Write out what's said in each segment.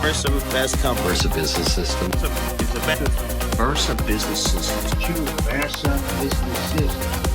Versa best company. Versa Business System. It's a best. Versa Business System. True Versa Business System.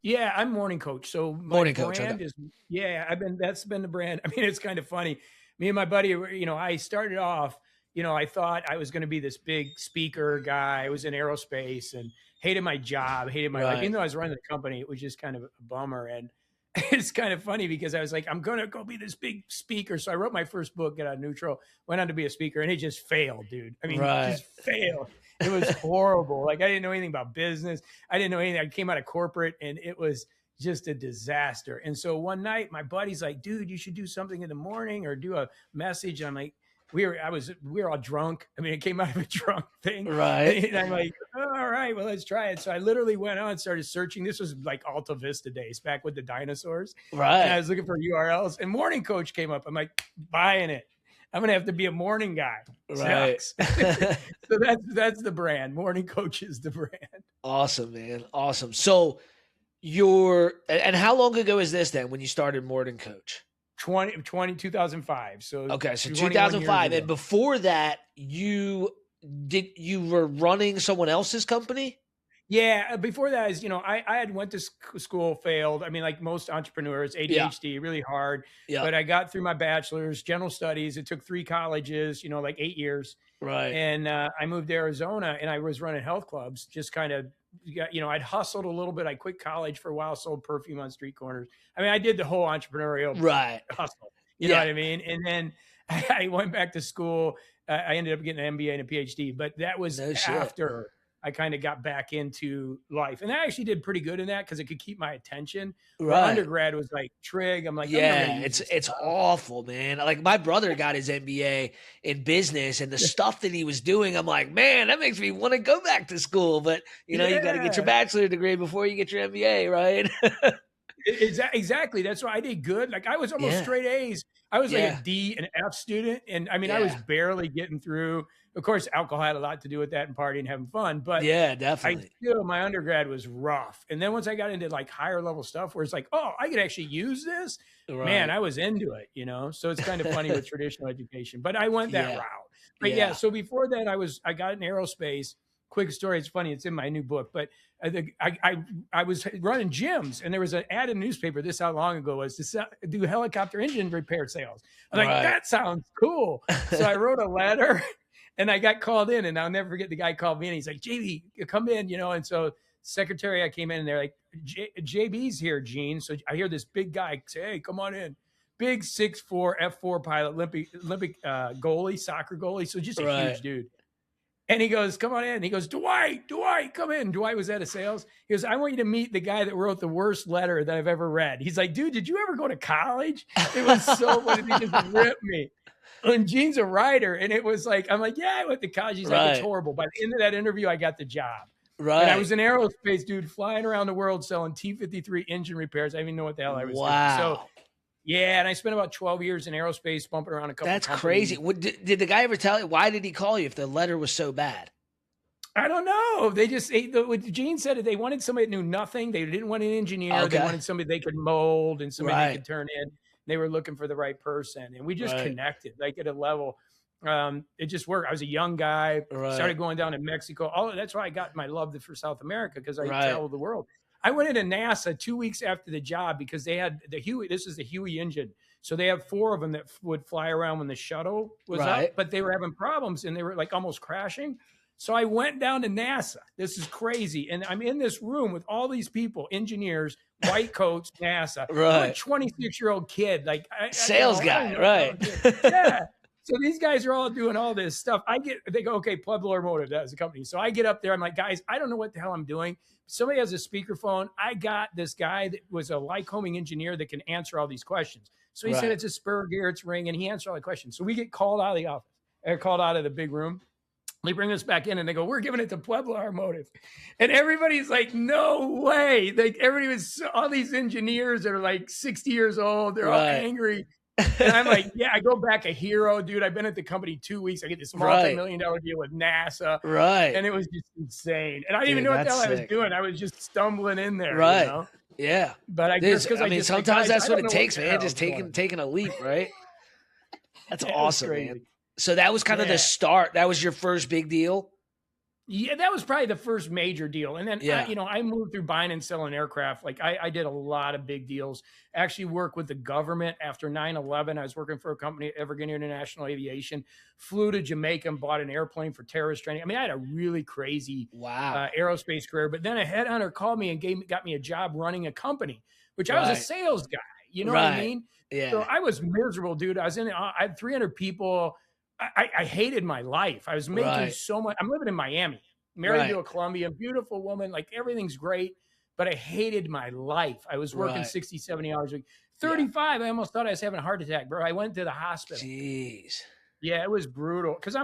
Yeah, I'm Morning Coach. So my Morning Coach, brand okay. is, that's been the brand. I mean, it's kind of funny. Me and my buddy, I started off, I thought I was going to be this big speaker guy. I was in aerospace and hated my job, hated my life. Right. Even though I was running the company, it was just kind of a bummer. And it's kind of funny because I was like, I'm going to go be this big speaker. So I wrote my first book, Get Out Neutral, went on to be a speaker, and it just failed, dude. I mean, Right. it just failed. It was horrible. Like, I didn't know anything about business. I didn't know anything. I came out of corporate, and it was just a disaster. And so one night, my buddy's like, dude, you should do something in the morning or do a message. And I'm like, we were all drunk. I mean, it came out of a drunk thing. Right. And I'm like, all right, well, let's try it. So I literally went on and started searching. This was like Alta Vista days, back with the dinosaurs. And I Right. was looking for URLs, and Morning Coach came up. I'm like, buying it. I'm going to have to be a morning guy. Right. Sucks. So that's the brand. Morning Coach is the brand. Awesome, man. Awesome. So and how long ago is this then when you started Morning Coach? 2005. So Okay, so 21 2005. years And ago. before that, you were running someone else's company? Yeah, before that is, I had went to school, failed. I mean, like most entrepreneurs, ADHD, really hard. Yeah. But I got through my bachelor's, general studies. It took 3 colleges, like 8 years. Right. And I moved to Arizona, and I was running health clubs, just kind of, I'd hustled a little bit. I quit college for a while, sold perfume on street corners. I mean, I did the whole entrepreneurial Right. hustle. You know what I mean? And then I went back to school. I ended up getting an MBA and a PhD, but that was No shit. after I kind of got back into life. And I actually did pretty good in that because it could keep my attention. Where Right. undergrad was like trig. I'm like, I'm never Yeah, gonna use it's awful, man. Like my brother got his MBA in business, and the stuff that he was doing, I'm like, man, that makes me want to go back to school. But you got to get your Yeah. bachelor degree before you get your MBA, right? Exactly. That's why I did good. Like I was almost Yeah. straight A's. I was like Yeah. a D and F student. And I mean, I was Yeah. barely getting through. Of course, alcohol had a lot to do with that and partying and having fun. But Yeah, definitely. my undergrad was rough. And then once I got into like higher level stuff where it's like, oh, I could actually use this, man, I was into it, So it's kind of funny with traditional education, but I went that Yeah. route. But Yeah. so before that, I got in aerospace. Quick story. It's funny. It's in my new book, but I was running gyms, and there was an ad in the newspaper. This how long ago it was to do helicopter engine repair sales. I'm like, Right. that sounds cool. So I wrote a letter, and I got called in, and I'll never forget the guy called me, and he's like, JB, come in, And so secretary, I came in, and they're like, JB's here, Gene. So I hear this big guy say, hey, come on in. Big 6'4" F4 pilot, Olympic goalie, soccer goalie. So just a Right. huge dude. And he goes, come on in. He goes, Dwight, come in. Dwight was head of sales. He goes, I want you to meet the guy that wrote the worst letter that I've ever read. He's like, dude, did you ever go to college? It was so funny. He just ripped me. And Gene's a writer. And it was like, I'm like, yeah, I went to college. He's like, it's Right. horrible. By the end of that interview, I got the job. Right. And I was an aerospace dude flying around the world selling T-53 engine repairs. I didn't even know what the hell I was doing. Wow. So, yeah, and I spent about 12 years in aerospace, bumping around a couple That's companies. crazy. Did the guy ever tell you, why did he call you if the letter was so bad? I don't know. What Gene said, they wanted somebody that knew nothing. They didn't want an engineer. Okay. They wanted somebody they could mold and somebody Right. they could turn in. They were looking for the right person. And we just Right. connected like at a level. It just worked. I was a young guy, Right. started going down to Mexico. That's why I got my love for South America, because I Right. traveled the world. I went into NASA 2 weeks after the job because they had the Huey. This is the Huey engine. So they have 4 of them that would fly around when the shuttle was Right. up, but they were having problems and they were like almost crashing. So I went down to NASA. This is crazy. And I'm in this room with all these people, engineers, white coats, NASA. I'm a Right. 26-year-old kid. Like Sales guy, right. Yeah. So these guys are all doing all this stuff. They go, okay, Pueblo Automotive, that was the company. So I get up there. I'm like, guys, I don't know what the hell I'm doing. Somebody has a speakerphone. I got this guy that was a Lycoming engineer that can answer all these questions. So he said, it's a spur gear, it's ring, and he answered all the questions. So we get called out of the office. They're called out of the big room. They bring us back in and they go, we're giving it to Pueblo Automotive. And everybody's like, no way. Like all these engineers that are like 60 years old, they're all angry. And I'm like, yeah, I go back a hero, dude. I've been at the company 2 weeks. I get this multi-million-dollar deal with NASA. Right. And it was just insane. And I didn't even know what the hell I was doing. I was just stumbling in there. Right. You know? Yeah. But I guess because sometimes that's what it takes, man. Just taking a leap, right? That's awesome, man. So that was kind of the start. That was your first big deal? Yeah, that was probably the first major deal. And then, I moved through buying and selling aircraft. Like I did a lot of big deals. Actually worked with the government after 9/11. I was working for a company, Evergreen International Aviation, flew to Jamaica and bought an airplane for terrorist training. I mean, I had a really crazy aerospace career. But then a headhunter called me and got me a job running a company, which I was a sales guy. You know what I mean? Yeah. So I was miserable, dude. I had 300 people. I hated my life. I was making so much. I'm living in Miami, married to a Colombian, beautiful woman. Like everything's great, but I hated my life. I was working 60, 70 hours a week. 35, I almost thought I was having a heart attack, bro. I went to the hospital. Jeez. Yeah, it was brutal. Because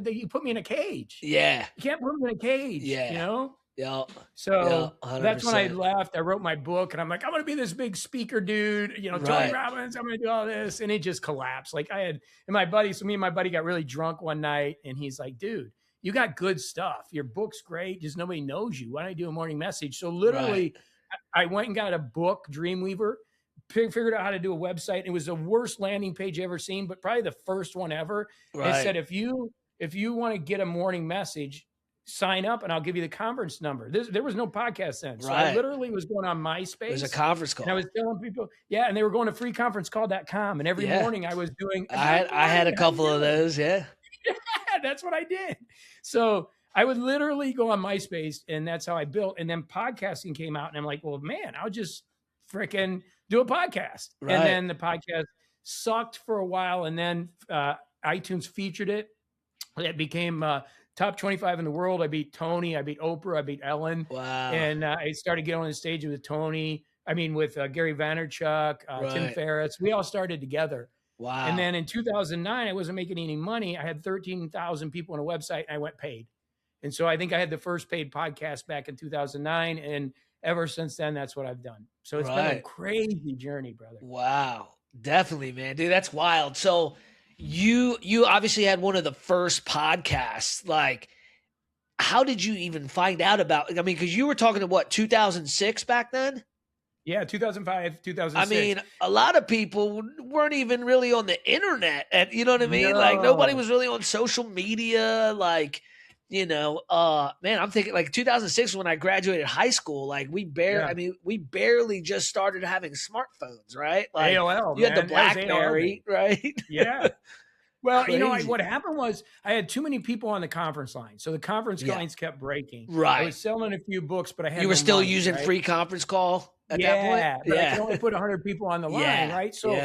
you put me in a cage. Yeah. You can't put me in a cage. Yeah. You know? Yeah. So 100%. that's when I left. I wrote my book and I'm like, I'm going to be this big speaker dude, Tony Robbins, I'm going to do all this. And it just collapsed. Like me and my buddy got really drunk one night and he's like, dude, you got good stuff. Your book's great. Just nobody knows you. Why don't I do a morning message? So literally I went and got a book, Dreamweaver, figured out how to do a website. It was the worst landing page you ever seen, but probably the first one ever. It said, if you want to get a morning message, sign up and I'll give you the conference number. There was no podcast then. So I literally was going on MySpace. It was a conference call. And I was telling people, and they were going to freeconferencecall.com. And every morning I was doing. I had a couple of those. Yeah. Yeah, that's what I did. So I would literally go on MySpace and that's how I built. And then podcasting came out and I'm like, well, man, I'll just freaking do a podcast. Right. And then the podcast sucked for a while. And then iTunes featured it. It became top 25 in the world. I beat Tony. I beat Oprah. I beat Ellen. Wow. And I started getting on the stage with Tony. I mean, with Gary Vaynerchuk, Tim Ferriss. We all started together. Wow. And then in 2009, I wasn't making any money. I had 13,000 people on a website and I went paid. And so I think I had the first paid podcast back in 2009. And ever since then, that's what I've done. So it's been a crazy journey, brother. Wow. Definitely, man. Dude, that's wild. So you obviously had one of the first podcasts. Like, how did you even find out about, I mean, because you were talking to 2006 back then? Yeah, 2005, 2006. I mean, a lot of people weren't even really on the internet. You know what I mean? No. Like, nobody was really on social media. Like, man, I'm thinking like 2006 when I graduated high school, like we barely just started having smartphones, right? Like AOL, you had the BlackBerry, right? Yeah. Well, what happened was I had too many people on the conference line. So the conference lines kept breaking. Right. I was selling a few books, but I had You were still using free conference call at that point? But I could only put 100 people on the line, right? So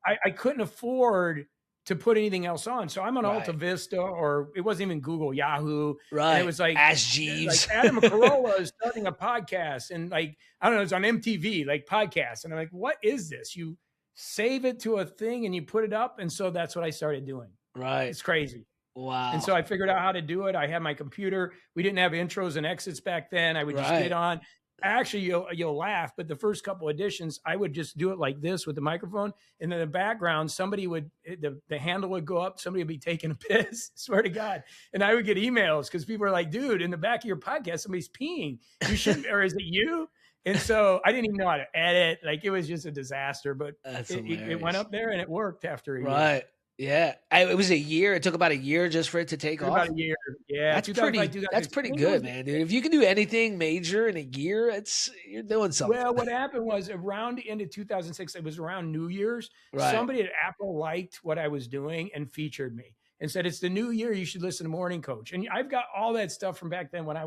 I couldn't afford to put anything else on. So I'm on Alta Vista, or it wasn't even Google, Yahoo. Right. And it was like Ask Jeeves. Like Adam Carolla is starting a podcast, and like I don't know, it's on MTV, like podcast. And I'm like, what is this? You save it to a thing and you put it up. And so that's what I started doing. Right. It's crazy. Wow. And so I figured out how to do it. I had my computer. We didn't have intros and exits back then. I would just get on. Actually, you'll laugh, but the first couple editions, I would just do it like this with the microphone. And in the background, somebody would, the handle would go up. Somebody would be taking a piss, swear to God. And I would get emails because people are like, dude, in the back of your podcast, somebody's peeing. You shouldn't, or is it you? And so I didn't even know how to edit. Like it was just a disaster, but it went up there and it worked after a year. Right. Yeah. It was a year. It took about a year just for it to take off. About a year. Yeah. That's pretty good, man, dude. If you can do anything major in a year, you're doing something. Well, what happened was around the end of 2006, it was around New Year's. Right. Somebody at Apple liked what I was doing and featured me. and said, it's the new year. You should listen to Morning Coach. And I've got all that stuff from back then when I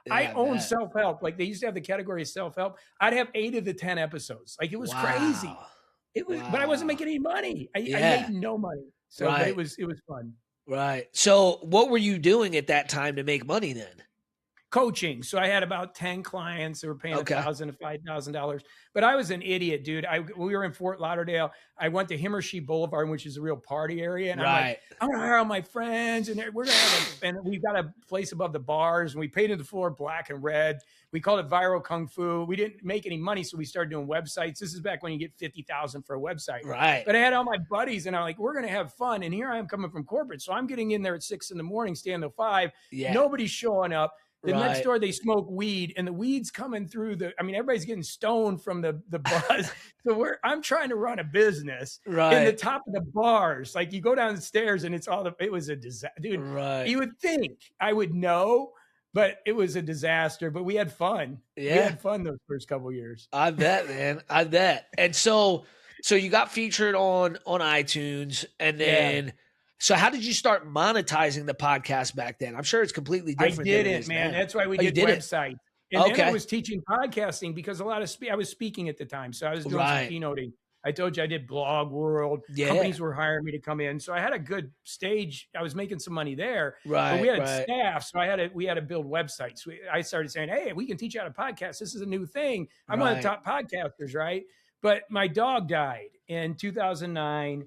I own bet. self-help. Like they used to have the category of self-help. I'd have 8 of the 10 episodes. Like it was crazy. Wow. It was, but I wasn't Wow. making any money. I Yeah. made no money. So but Right. it was fun. Right. So what were you doing at that time to make money then? Coaching. So I had about 10 clients that were paying Okay. $1,000 to $5,000. But I was an idiot, dude. We were in Fort Lauderdale. I went to Himmershey Boulevard, which is a real party area. And I'm like, I'm going to hire all my friends. And we're going to have and we've got a place above the bars. And we painted the floor black and red. We called it Viral Kung Fu. We didn't make any money. So we started doing websites. This is back when you get 50,000 for a website. Right. But I had all my buddies and I'm like, we're going to have fun. And here I am coming from corporate. So I'm getting in there at 6 a.m, staying till 5. Yeah. Nobody's showing up. The next Right. door, they smoke weed, and the weed's coming through everybody's getting stoned from the buzz. So I'm trying to run a business in the Right. top of the bars. Like you go down the stairs, and it was a disaster, dude. Right. You would think I would know, but it was a disaster. But we had fun. Yeah. We had fun those first couple of years. I bet, man. I bet. And so you got featured on iTunes, and then so how did you start monetizing the podcast back then? I'm sure it's completely different. I didn't, man. That's why we did websites. And then I was teaching podcasting because I was speaking at the time. So I was doing some keynoting. I told you I did Blog World. Yeah. Companies were hiring me to come in. So I had a good stage. I was making some money there. Right. But we had staff. So we had to build websites. I started saying, hey, we can teach you how to podcast. This is a new thing. I'm one of the top podcasters, right? But my dog died in 2009.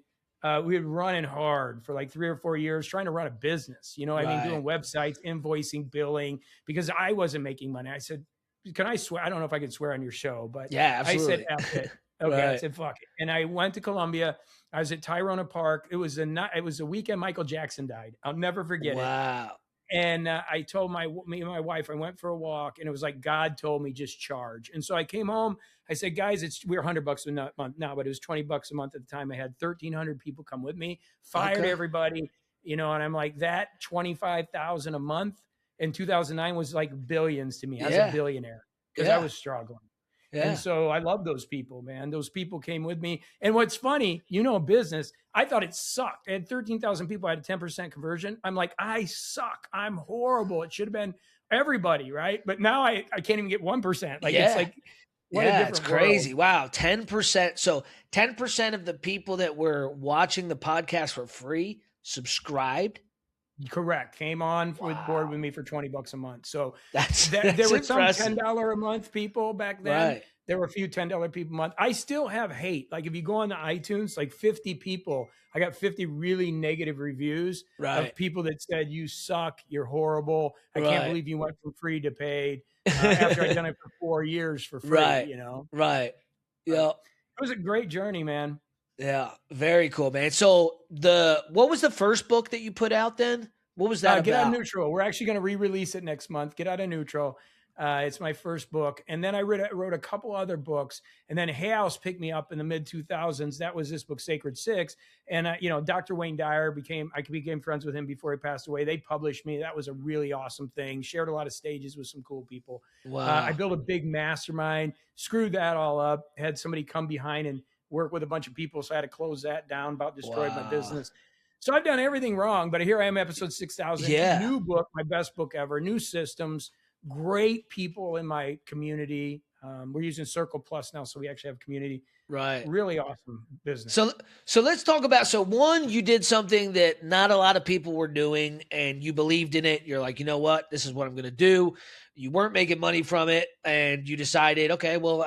We were running hard for like 3 or 4 years trying to run a business, doing websites, invoicing, billing, because I wasn't making money. I said, can I swear? I don't know if I can swear on your show, but yeah, absolutely. I said, F it. Okay. I said, fuck it. And I went to Columbia. I was at Tyrona Park. It was a weekend Michael Jackson died. I'll never forget it. Wow. And I told me and my wife, I went for a walk, and it was like God told me just charge. And so I came home. I said, guys, we're $100 a month now, but it was $20 a month at the time. I had 1,300 people come with me, fired everybody, and I'm like, that 25,000 a month in 2009 was like billions to me. I was a billionaire because I was struggling. Yeah. And so I love those people, man. Those people came with me. And what's funny, business, I thought it sucked. I had 13,000 people. I had a 10% conversion. I'm like, I suck. I'm horrible. It should have been everybody, right? But now I can't even get 1%. Like, it's like, what a different it's crazy. world. Wow. 10%. So 10% of the people that were watching the podcast for free subscribed. Correct. Came on with board with me for $20 a month. So that's there were impressive. some $10 a month people back then. Right. There were a few $10 people a month. I still have hate. Like if you go on the iTunes, like 50 people, I got 50 really negative reviews of people that said, you suck, you're horrible. I can't believe you went from free to paid after I'd done it for 4 years for free, Right. Yeah. It was a great journey, man. Yeah. Very cool, man. So what was the first book that you put out then? What was that about? Get Out of Neutral. We're actually going to re-release it next month. Get Out of Neutral. It's my first book. And then I wrote a couple other books. And then Hay House picked me up in the mid 2000s. That was this book, Sacred Six. And, Dr. Wayne Dyer I became friends with him before he passed away. They published me. That was a really awesome thing. Shared a lot of stages with some cool people. Wow. I built a big mastermind, screwed that all up, had somebody come behind and work with a bunch of people. So I had to close that down, about destroyed my business. So I've done everything wrong, but here I am, episode 6,000. Yeah. New book, my best book ever, new systems, great people in my community. We're using Circle Plus now, so we actually have community. Right. Really awesome business. So let's talk about, one, you did something that not a lot of people were doing and you believed in it. You're like, you know what, this is what I'm going to do. You weren't making money from it. And you decided, okay, well,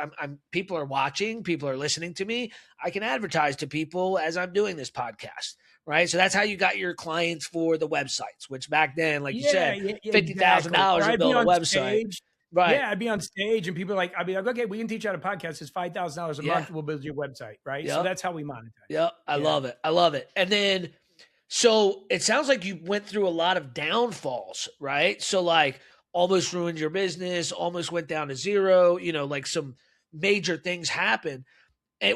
people are watching, people are listening to me. I can advertise to people as I'm doing this podcast. Right. So that's how you got your clients for the websites, which back then, like you said, $50,000 to build a website. Right. Yeah, I'd be on stage and people I'd be like, okay, we can teach you how to podcast. It's $5,000 a month. We'll build your website. Right. Yep. So that's how we monetize. Yeah. I love it. I love it. And then, so it sounds like you went through a lot of downfalls, right? So like almost ruined your business, almost went down to zero, like some major things happened.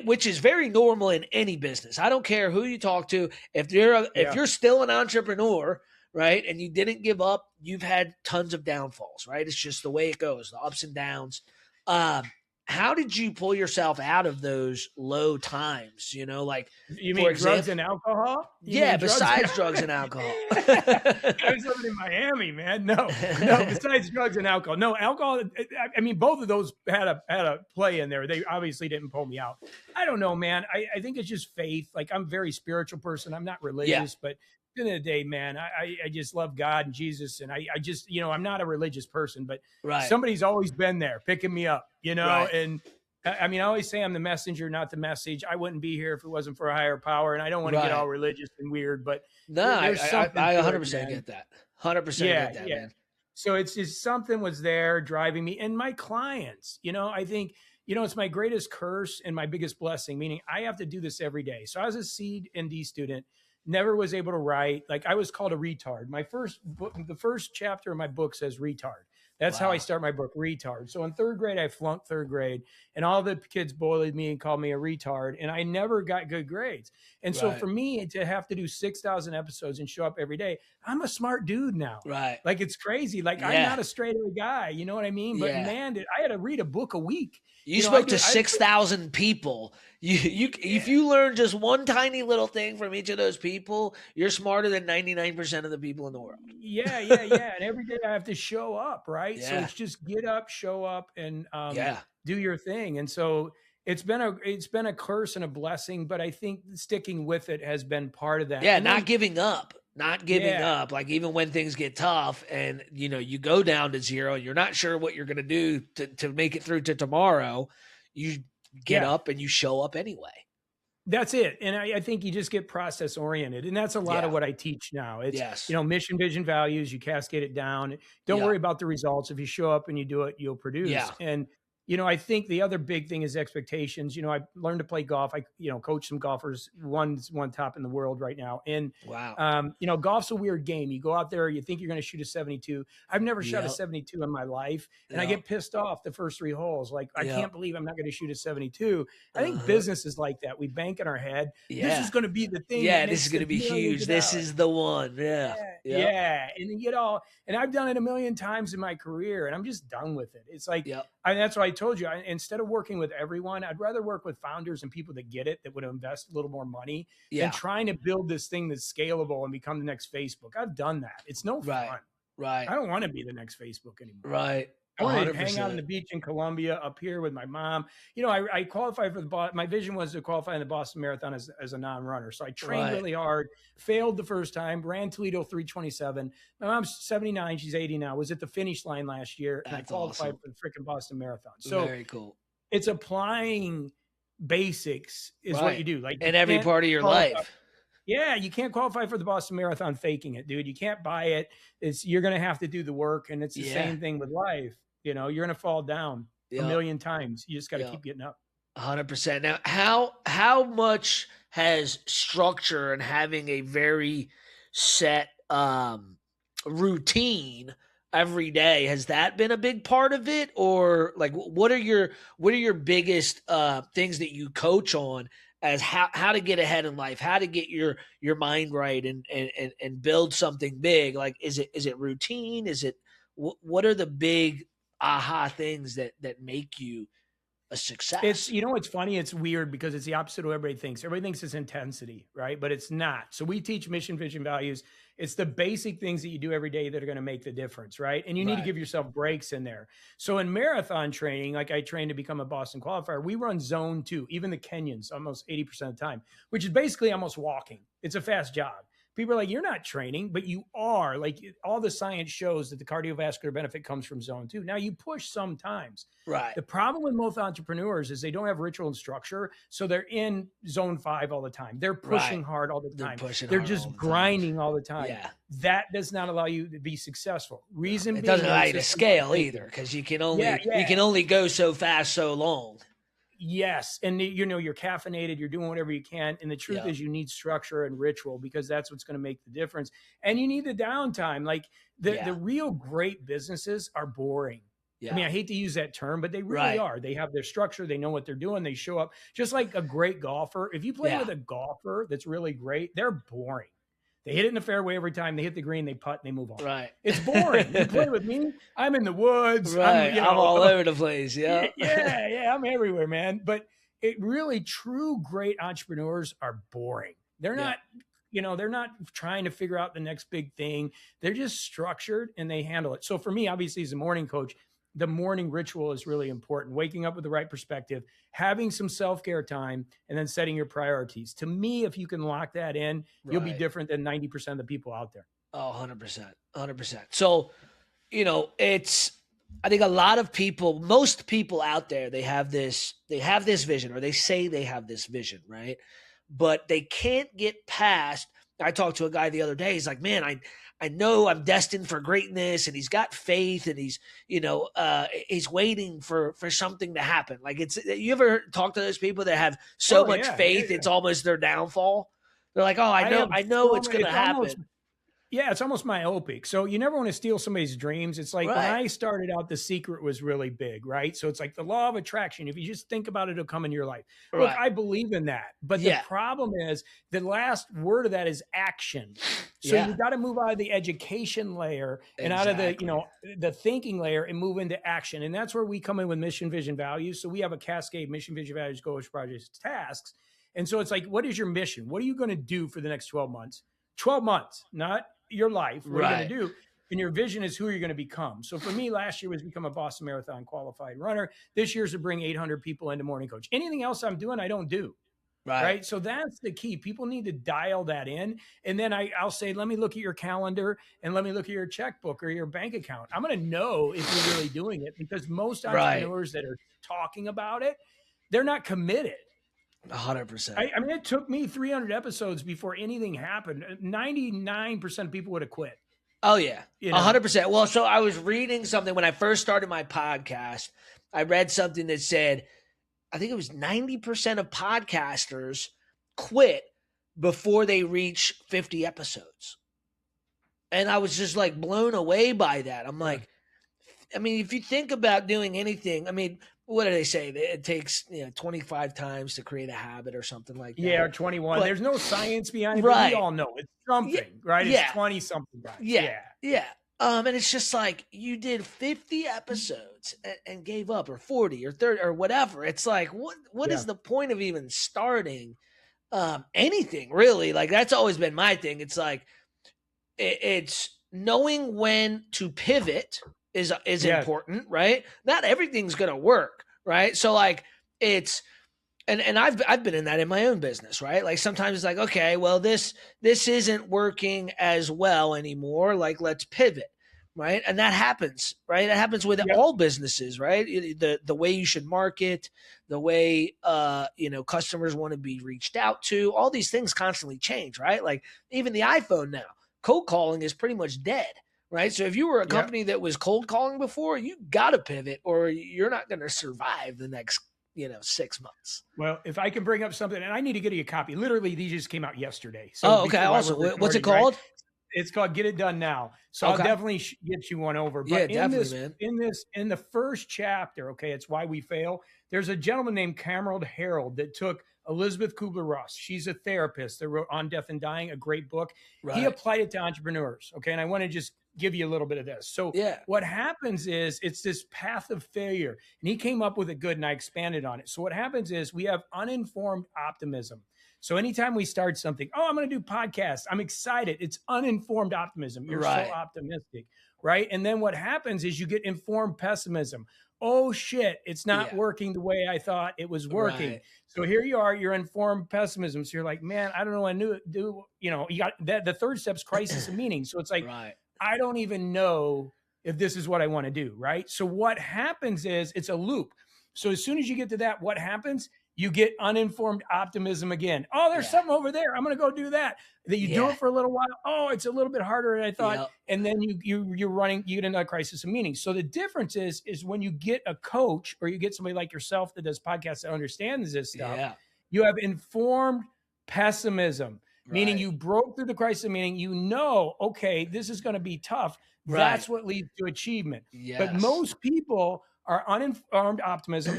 Which is very normal in any business. I don't care who you talk to. If you're still an entrepreneur, right, and you didn't give up, you've had tons of downfalls, right? It's just the way it goes, the ups and downs. How how did you pull yourself out of those low times? You know, like, You for mean example, drugs and alcohol? You yeah, mean besides drugs and alcohol. I was living in Miami, man. No, besides drugs and alcohol. No, alcohol. I mean, both of those had a play in there. They obviously didn't pull me out. I don't know, man. I think it's just faith. Like, I'm a very spiritual person. I'm not religious, but at the end of the day, man, I just love God and Jesus. And I just, I'm not a religious person, but Right. somebody's always been there picking me up, Right. and I mean, I always say I'm the messenger, not the message. I wouldn't be here if it wasn't for a higher power. And I don't want to get all religious and weird, but no, I 100% get that. 100% get that, man. So it's just something was there driving me, and my clients, I think, it's my greatest curse and my biggest blessing, meaning I have to do this every day. So I was a seed ND student, never was able to write. Like, I was called a retard. My first book, the first chapter of my book says retard. That's how I start my book, retard. So in third grade, I flunked third grade, and all the kids bullied me and called me a retard, and I never got good grades. And so for me to have to do 6,000 episodes and show up every day, I'm a smart dude now. Right. Like, it's crazy. Like, I'm not a straight A guy. You know what I mean? But man, I had to read a book a week. You spoke to 6,000 people. If you learn just one tiny little thing from each of those people, you're smarter than 99% of the people in the world. Yeah. And every day I have to show up, right? Yeah. So it's just get up, show up, and do your thing. And so it's been a curse and a blessing, but I think sticking with it has been part of that. Yeah, not giving up. Like, even when things get tough and, you go down to zero and you're not sure what you're going to do to make it through to tomorrow, you get up and you show up anyway. That's it. And I think you just get process oriented. And that's a lot of what I teach now. It's, mission, vision, values, you cascade it down. Don't worry about the results. If you show up and you do it, you'll produce. Yeah. And, I think the other big thing is expectations. I learned to play golf. I, coach some golfers, one top in the world right now. And, golf's a weird game. You go out there, you think you're going to shoot a 72. I've never shot a 72 in my life. And I get pissed off the first 3 holes. Like, I can't believe I'm not going to shoot a 72. I think business is like that. We bank in our head. This is going to be the thing. Yeah, this is going to be huge. This is the one. Yeah. And, and I've done it a million times in my career, and I'm just done with it. It's like, that's why I told you, instead of working with everyone, I'd rather work with founders and people that get it, that would invest a little more money than trying to build this thing that's scalable and become the next Facebook. I've done that. It's no fun. Right. I don't want to be the next Facebook anymore. Right. I wanted to hang out on the beach in Colombia, up here with my mom. I qualified for my vision was to qualify in the Boston Marathon as a non-runner. So I trained really hard, failed the first time, ran Toledo 3:27. My mom's 79, she's 80 now, was at the finish line last year, and I qualified for the freaking Boston Marathon. So very cool. It's applying basics is what you do. Like, in every part of your life. Yeah, you can't qualify for the Boston Marathon faking it, dude. You can't buy it. You're going to have to do the work, and it's the same thing with life. You're going to fall down a million times. You just got to keep getting up. 100%. Now, how much has structure and having a very set routine every day, has that been a big part of it? Or like, what are your biggest things that you coach on as how to get ahead in life, how to get your mind right and build something big? Like, is it routine? Is it, what are the big aha things that make you a success? It's, it's funny. It's weird because it's the opposite of what everybody thinks. Everybody thinks it's intensity, right? But it's not. So we teach mission, vision, values. It's the basic things that you do every day that are going to make the difference, right? And you need to give yourself breaks in there. So in marathon training, like I trained to become a Boston qualifier, we run zone 2, even the Kenyans, almost 80% of the time, which is basically almost walking. It's a fast jog. People are like, you're not training, but you are. Like, all the science shows that the cardiovascular benefit comes from zone 2. Now, you push sometimes. Right. The problem with most entrepreneurs is they don't have ritual and structure. So they're in zone 5 all the time. They're pushing hard all the time. They're just grinding all the time. Yeah. That does not allow you to be successful. Reason being, it doesn't allow you to scale either, because you can only go so fast so long. Yes. And you're caffeinated, you're doing whatever you can. And the truth is you need structure and ritual, because that's what's going to make the difference. And you need the downtime. Like the real great businesses are boring. Yeah. I mean, I hate to use that term, but they really are. They have their structure. They know what they're doing. They show up just like a great golfer. If you play with a golfer that's really great, they're boring. They hit it in the fairway every time. They hit the green, they putt, and they move on. Right. It's boring. You play with me, I'm in the woods. Right. I'm, I'm all over the place. Yeah. Yeah, I'm everywhere, man. But it really, true great entrepreneurs are boring. They're not, they're not trying to figure out the next big thing. They're just structured and they handle it. So for me, obviously, as a morning coach, the morning ritual is really important. Waking up with the right perspective, having some self-care time, and then setting your priorities. To me, if you can lock that in, you'll be different than 90% of the people out there. Oh, 100%. 100%. So, I think a lot of people, most people out there, they have this vision, or they say they have this vision, right? But they can't get past. I talked to a guy the other day. He's like, man, I know I'm destined for greatness, and he's got faith, and he's waiting for something to happen. Like, you ever talk to those people that have so much faith, it's almost their downfall? They're like, oh, I know it's going to happen. It's almost myopic. So you never want to steal somebody's dreams. It's like when I started out, The Secret was really big, right? So it's like the law of attraction. If you just think about it, it'll come in your life. Look, I believe in that. But the problem is the last word of that is action. So you got to move out of the education layer and out of the thinking layer and move into action. And that's where we come in with mission, vision, values. So we have a cascade: mission, vision, values, goals, projects, tasks. And so it's like, what is your mission? What are you going to do for the next 12 months? 12 months, not your life. What are you going to do? And your vision is who you're going to become. So for me, last year was become a Boston Marathon qualified runner. This year's to bring 800 people into Morning Coach. Anything else I'm doing, I don't do. Right. So that's the key. People need to dial that in. And then I'll say, let me look at your calendar and let me look at your checkbook or your bank account. I'm going to know if you're really doing it, because most entrepreneurs that are talking about it, they're not committed. 100%. I mean, it took me 300 episodes before anything happened. 99% of people would have quit. Oh, yeah. 100%. Well, so I was reading something when I first started my podcast. I read something that said, I think it was 90% of podcasters quit before they reach 50 episodes. And I was just like blown away by that. I'm like, I mean, if you think about doing anything, I mean, what do they say? It takes 25 times to create a habit or something like that. Yeah, or 21. But there's no science behind it, but we all know it's something, right? It's 20-something. Yeah. And it's just like, you did 50 episodes and gave up, or 40 or 30 or whatever. It's like, what is the point of even starting anything, really? Like, that's always been my thing. It's like, it's knowing when to pivot is important, right? Not everything's going to work, right? So like it's, and I've been in that in my own business, right? Like sometimes it's like, okay, well, this isn't working as well anymore. Like, let's pivot, right? And that happens, right? That happens with all businesses, right? The way you should market, the way, customers want to be reached out to, all these things constantly change, right? Like even the iPhone now, cold calling is pretty much dead. Right. So if you were a company that was cold calling before, you got to pivot or you're not going to survive the next, 6 months. Well, if I can bring up something, and I need to get you a copy. Literally, these just came out yesterday. So okay. Awesome. What's it called? Right? It's called Get It Done Now. So I'll definitely get you one over. But definitely, man. In the first chapter, okay, it's Why We Fail. There's a gentleman named Cameron Harold that took Elizabeth Kubler-Ross. She's a therapist that wrote On Death and Dying, a great book. Right. He applied it to entrepreneurs. Okay. And I want to just give you a little bit of this. So what happens is it's this path of failure, and he came up with it good, and I expanded on it. So what happens is we have uninformed optimism. So anytime we start something, I'm going to do podcasts, I'm excited. It's uninformed optimism. You're so optimistic, right? And then what happens is you get informed pessimism. Oh shit, it's not working the way I thought it was working. Right. So here you are, you're informed pessimism. So you're like, man, I don't know what I do. You got that. The third step's crisis of meaning. So it's like, I don't even know if this is what I want to do, right? So what happens is it's a loop. So as soon as you get to that, what happens? You get uninformed optimism again. Oh, there's something over there. I'm going to go do that. Then you do it for a little while. Oh, it's a little bit harder than I thought. Yep. And then you're running, you get another crisis of meaning. So the difference is when you get a coach or you get somebody like yourself that does podcasts that understands this stuff, you have informed pessimism. Meaning you broke through the crisis of meaning, okay, this is going to be tough. That's what leads to achievement. Yes. But most people are uninformed optimism.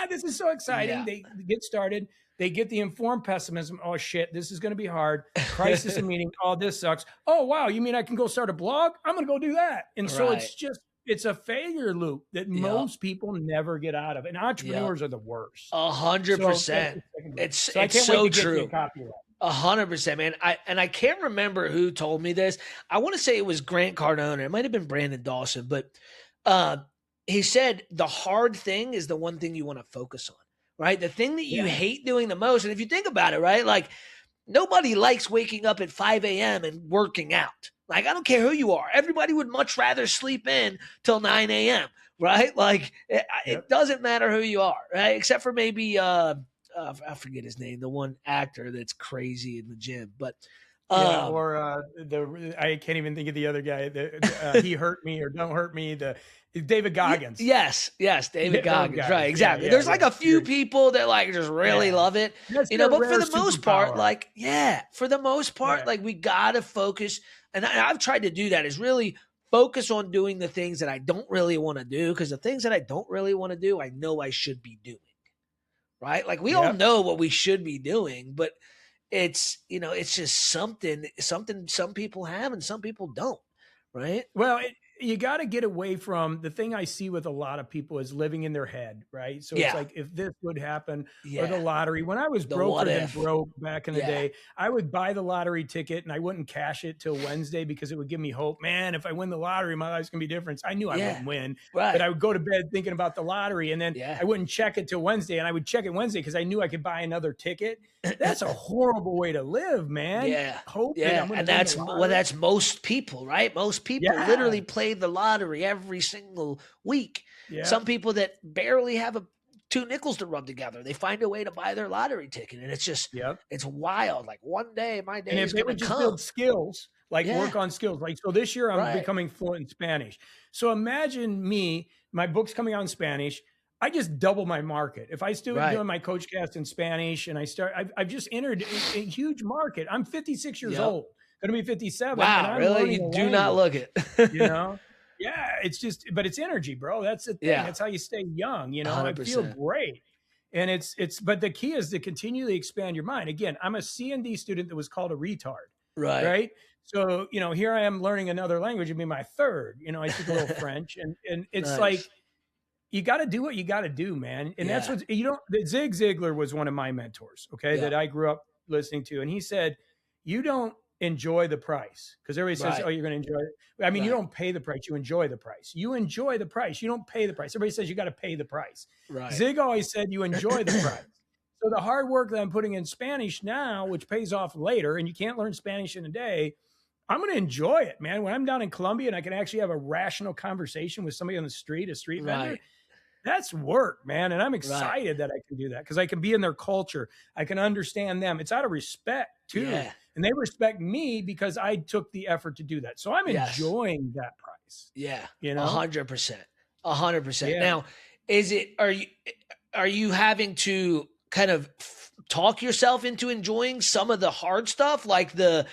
this is so exciting. Yeah. They get started. They get the informed pessimism. Oh shit, this is going to be hard. Crisis of meaning. Oh, this sucks. Oh wow, you mean I can go start a blog? I'm going to go do that. And so Right. it's a failure loop that most people never get out of. And entrepreneurs are the worst. 100%. It's So I can't so wait to get true. you a copy of that. 100%, man. I can't remember who told me this. I want to say it was Grant Cardone. It might have been Brandon Dawson, but he said the hard thing is the one thing you want to focus on, right? The thing that you hate doing the most. And if you think about it, right, like nobody likes waking up at 5 a.m. and working out. Like, I don't care who you are. Everybody would much rather sleep in till 9 a.m., right? Like, it doesn't matter who you are, right? Except for maybe, I forget his name, the one actor that's crazy in the gym. But I can't even think of the other guy. He hurt me or don't hurt me. David Goggins. Yes, David Goggins. Right, exactly. Yeah, There's like a few people that like just really love it, That's you know. their But for rare the most part, superpower. like for the most part, like we gotta focus. And I've tried to do that. Is really focus on doing the things that I don't really want to do, because the things that I don't really want to do, I know I should be doing. Right? Like we all know what we should be doing, but it's, you know, it's just something some people have and some people don't. Right? Well, you got to get away from the thing I see with a lot of people is living in their head, right? So it's like, if this would happen or the lottery. When I was broke back in the day, I would buy the lottery ticket and I wouldn't cash it till Wednesday because it would give me hope. Man, if I win the lottery, my life's going to be different. I knew I wouldn't win, but I would go to bed thinking about the lottery, and then I wouldn't check it till Wednesday, and I would check it Wednesday because I knew I could buy another ticket. That's a horrible way to live, man. And that's most people, right? Most people literally play the lottery every single week. Some people that barely have two nickels to rub together, they find a way to buy their lottery ticket, and it's just it's wild. Like one day my day is going to come. Build skills, like work on skills. Like, so this year I'm becoming fluent in Spanish. So imagine me, my book's coming out in Spanish. I just double my market. If I still doing my coach cast in Spanish and I've just entered a huge market. I'm 56 years old, going to be 57. Wow, and I'm really? You do not look it. You know? Yeah, it's just, but it's energy, bro. That's the thing. That's how you stay young. You know, 100%. I feel great. And but the key is to continually expand your mind. Again, I'm a C&D student that was called a retard. Right. So, you know, here I am learning another language. It'd be my third. You know, I speak a little French, and it's like, you got to do what you got to do, man. And that's what, Zig Ziglar was one of my mentors, that I grew up listening to. And he said, you don't enjoy the price, because everybody says, oh, you're going to enjoy it. I mean, you don't pay the price, you enjoy the price. You enjoy the price, you don't pay the price. Everybody says you got to pay the price. Zig always said you enjoy the price. So the hard work that I'm putting in Spanish now, which pays off later, and you can't learn Spanish in a day, I'm going to enjoy it, man. When I'm down in Colombia and I can actually have a rational conversation with somebody on the street, a street vendor, that's work, man. And I'm excited that I can do that, because I can be in their culture. I can understand them. It's out of respect too. And they respect me because I took the effort to do that. So I'm enjoying that price. You know, 100%. 100%. Now, are you having to kind of talk yourself into enjoying some of the hard stuff, like the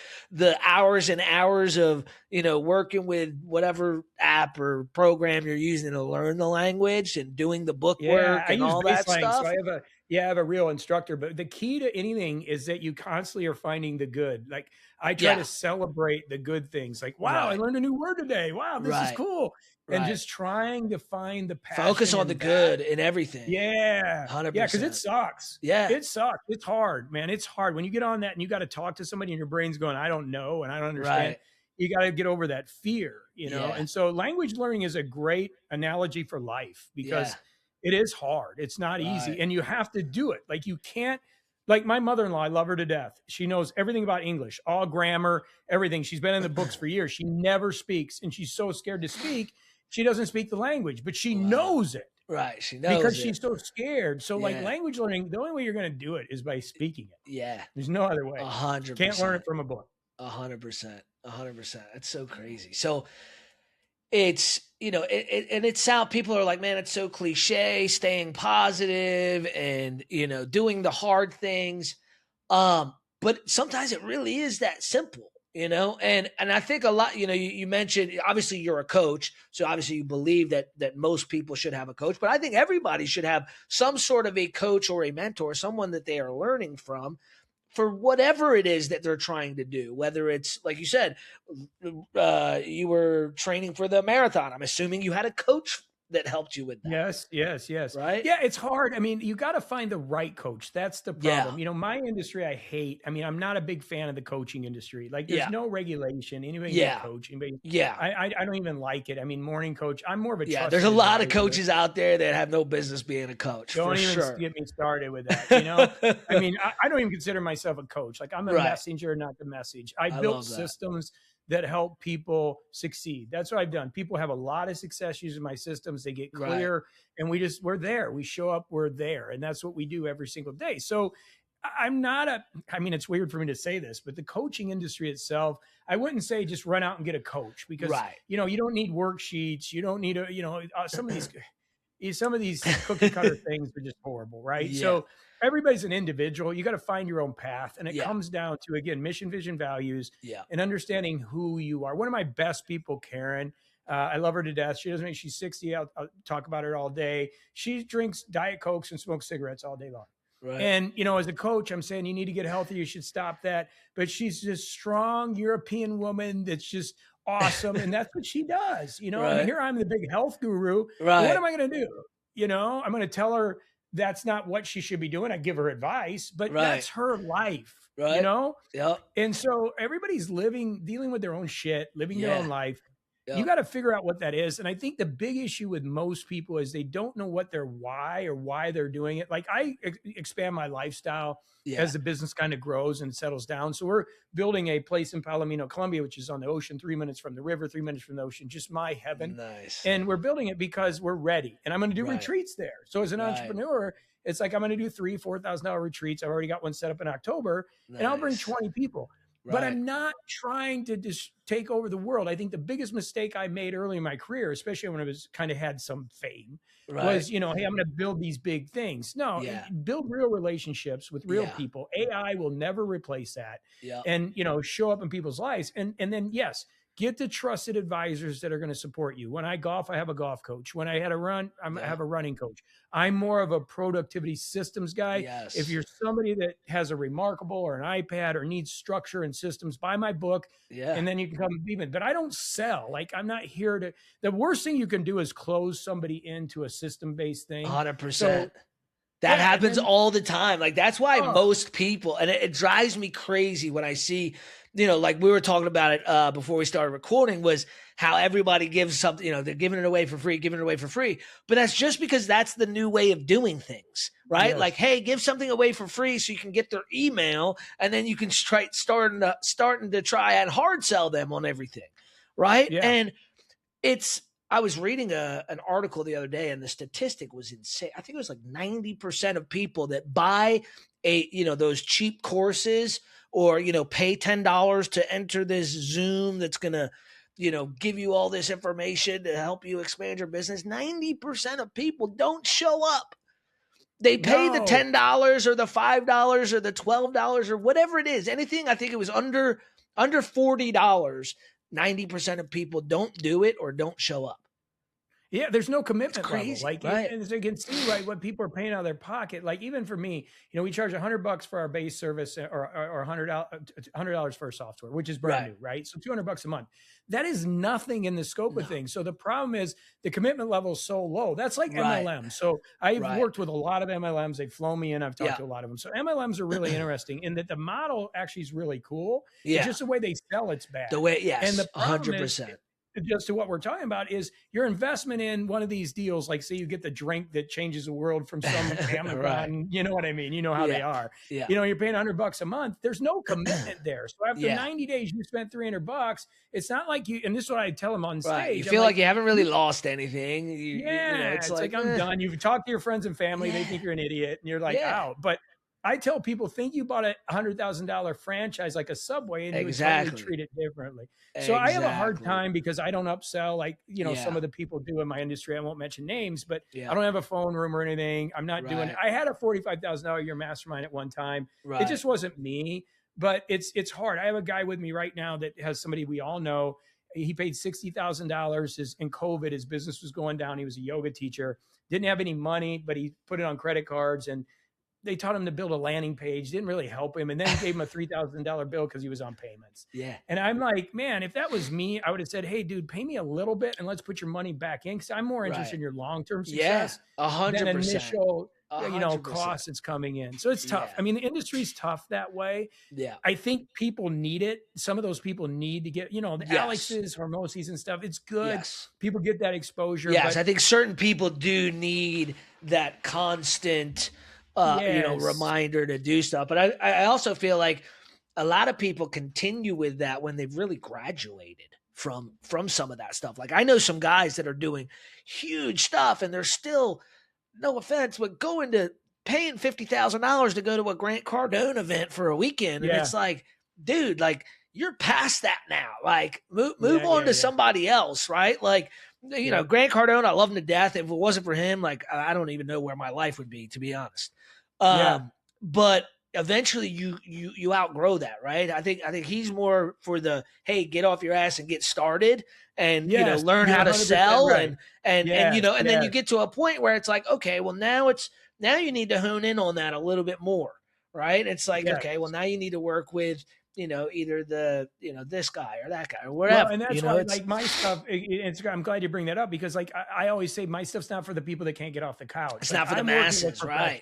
hours and hours of, you know, working with whatever app or program you're using to learn the language and doing the book work and all that stuff? So I have a real instructor, but the key to anything is that you constantly are finding the good. Like, I try to celebrate the good things. Like, wow, I learned a new word today. Wow, this is cool. And just trying to find the passion. Focus on the good in everything. 100%. Yeah, because it sucks. It sucks. It's hard, man. It's hard when you get on that and you got to talk to somebody and your brain's going, I don't know and I don't understand. You got to get over that fear, you know? And so language learning is a great analogy for life, because it is hard. It's not easy, and you have to do it. Like, you can't, like my mother-in-law, I love her to death. She knows everything about English, all grammar, everything. She's been in the books for years. She never speaks, and she's so scared to speak. She doesn't speak the language, but she knows it. She knows because it. she's so scared. So like language learning, the only way you're going to do it is by speaking it. There's no other way. 100%. Can't learn it from a book. 100%. 100%. That's so crazy. So it's, you know, and it's how people are like, man, it's so cliche, staying positive and, you know, doing the hard things. But sometimes it really is that simple. you know, and I think a lot, you know, you mentioned, obviously you're a coach, so obviously you believe that most people should have a coach, but I think everybody should have some sort of a coach or a mentor, someone that they are learning from for whatever it is that they're trying to do, whether it's, like you said, you were training for the marathon. I'm assuming you had a coach that helped you with that. Yes. Right? Yeah, it's hard. I mean, you got to find the right coach. That's the problem. Yeah. You know, my industry, I hate. I mean, I'm not a big fan of the coaching industry. Like, there's Yeah. no regulation. Anybody can Yeah. coach. Anybody. Yeah. I don't even like it. I mean, MorningCoach. I'm more of a Yeah. trusted There's a lot of advisor. coaches out there that have no business being a coach. Don't for even sure. get me started with that. You know, I mean, I don't even consider myself a coach. Like, I'm a Right. messenger, not the message. I love built that. systems that help people succeed. That's what I've done. People have a lot of success using my systems. They get Right. clear, and we're there. We show up, we're there. And that's what we do every single day. So I'm not I mean, it's weird for me to say this, but the coaching industry itself, I wouldn't say just run out and get a coach, because, Right. you know, you don't need worksheets. You don't need some of these cookie cutter things are just horrible. Right. Yeah. So everybody's an individual. You got to find your own path. And it Yeah. comes down to, again, mission, vision, values, Yeah. and understanding who you are. One of my best people, Karen, I love her to death. She's 60. I'll talk about her all day. She drinks Diet Cokes and smokes cigarettes all day long. Right. And, you know, as a coach, I'm saying you need to get healthy. You should stop that. But she's this strong European woman that's just awesome. And that's what she does. You know, Right. and here I'm the big health guru. Right. What am I going to do? You know, I'm going to tell her that's not what she should be doing. I give her advice, but Right. that's her life. Right. You know? Yep. And so everybody's dealing with their own shit, living their Yeah. own life. Yep. You got to figure out what that is. And I think the big issue with most people is they don't know what their why or why they're doing it. Like, I expand my lifestyle Yeah. as the business kind of grows and settles down. So we're building a place in Palomino, Colombia, which is on the ocean, 3 minutes from the river, 3 minutes from the ocean, just my heaven. Nice. And we're building it because we're ready. And I'm going to do Right. retreats there. So as an Right. entrepreneur, it's like I'm going to do $3,000-$4,000 retreats. I've already got one set up in October, and I'll bring Nice. 20 people. But I'm not trying to just take over the world. I think the biggest mistake I made early in my career, especially when I was kind of had some fame, was, you know, hey, I'm going to build these big things. No, Yeah. build real relationships with real Yeah. people. AI will never replace that. Yeah. And, you know, show up in people's lives. And then, yes, get the trusted advisors that are going to support you. When I golf, I have a golf coach. When I had a run, I have a running coach. I'm more of a productivity systems guy. Yes. If you're somebody that has a Remarkable or an iPad or needs structure and systems, buy my book. Yeah. And then you can come and be me. But I don't sell. Like, I'm not here to. The worst thing you can do is close somebody into a system-based thing. 100%. So, That yeah, happens and then- all the time. Like, that's why Oh. most people, and it drives me crazy when I see, you know, like we were talking about it before we started recording, was how everybody gives something, you know, they're giving it away for free. But that's just because that's the new way of doing things, right? Yes. Like, hey, give something away for free so you can get their email, and then you can starting to try and hard sell them on everything, right? Yeah. And I was reading an article the other day, and the statistic was insane. I think it was like 90% of people that buy those cheap courses, or, you know, pay $10 to enter this Zoom that's going to, you know, give you all this information to help you expand your business. 90% of people don't show up. They pay the No. $10 or the $5 or the $12 or whatever it is. Anything, I think it was under $40. 90% of people don't do it or don't show up. Yeah, there's no commitment It's crazy, level. Like, right? and as you can see, right, what people are paying out of their pocket. Like, even for me, you know, we charge $100 for our base service, or $100 for our software, which is brand new, right? So $200 a month. That is nothing in the scope of things. So the problem is the commitment level is so low. That's like Right. MLM. So I've Right. worked with a lot of MLMs. They've flown me in. I've talked Yeah. to a lot of them. So MLMs are really interesting in that the model actually is really cool. Yeah. It's just the way they sell, it's bad. The way, yes, And the problem 100%. is, just to what we're talking about, is your investment in one of these deals. Like, say you get the drink that changes the world from some Amazon, Right. you know what I mean? You know how they are. Yeah. You know, you're paying $100 a month. There's no commitment there. So after Yeah. 90 days, you spent $300. It's not like you, and this is what I tell them on stage. Right. You I'm feel like you haven't really lost anything. yeah, it's like I'm done. You've talked to your friends and family. They think you're an idiot, and you're like, Yeah. out. But I tell people, think you bought a $100,000 franchise like a Subway, and you would Exactly. totally treat it differently. So I have a hard Exactly. time because I don't upsell like, you know, Yeah. some of the people do in my industry. I won't mention names, but Yeah. I don't have a phone room or anything. I'm not doing Right. it. I had a $45,000 a year mastermind at one time. Right. It just wasn't me. but it's hard. I have a guy with me right now that has somebody we all know. He paid $60,000 in COVID. His business was going down. He was a yoga teacher, didn't have any money, but he put it on credit cards, and they taught him to build a landing page. Didn't really help him. And then gave him a $3,000 bill because he was on payments. Yeah. And I'm like, man, if that was me, I would have said, hey, dude, pay me a little bit and let's put your money back in. Cause I'm more interested in your long-term success than 100%. initial, 100%. cost that's coming in. So it's tough. Yeah. I mean, the industry's tough that way. Yeah. I think people need it. Some of those people need to get, the Alex's, Hormozis and stuff. It's good. Yes. People get that exposure. Yes. But I think certain people do need that constant, reminder to do stuff. But I also feel like a lot of people continue with that when they've really graduated from some of that stuff. Like I know some guys that are doing huge stuff and they're still, no offense, but going to paying $50,000 to go to a Grant Cardone event for a weekend. And it's like, dude, like you're past that now. Like move on to somebody else. Right. Like, Grant Cardone, I love him to death. If it wasn't for him, like, I don't even know where my life would be, to be honest. But eventually you outgrow that. Right. I think he's more for the, hey, get off your ass and get started and, learn how to sell and then you get to a point where it's like, okay, well now you need to hone in on that a little bit more. Right. It's like, okay, well now you need to work with, either the, this guy or that guy or whatever. Well, and that's why, like my stuff, I'm glad you bring that up because like, I always say my stuff's not for the people that can't get off the couch. It's not for the masses, right?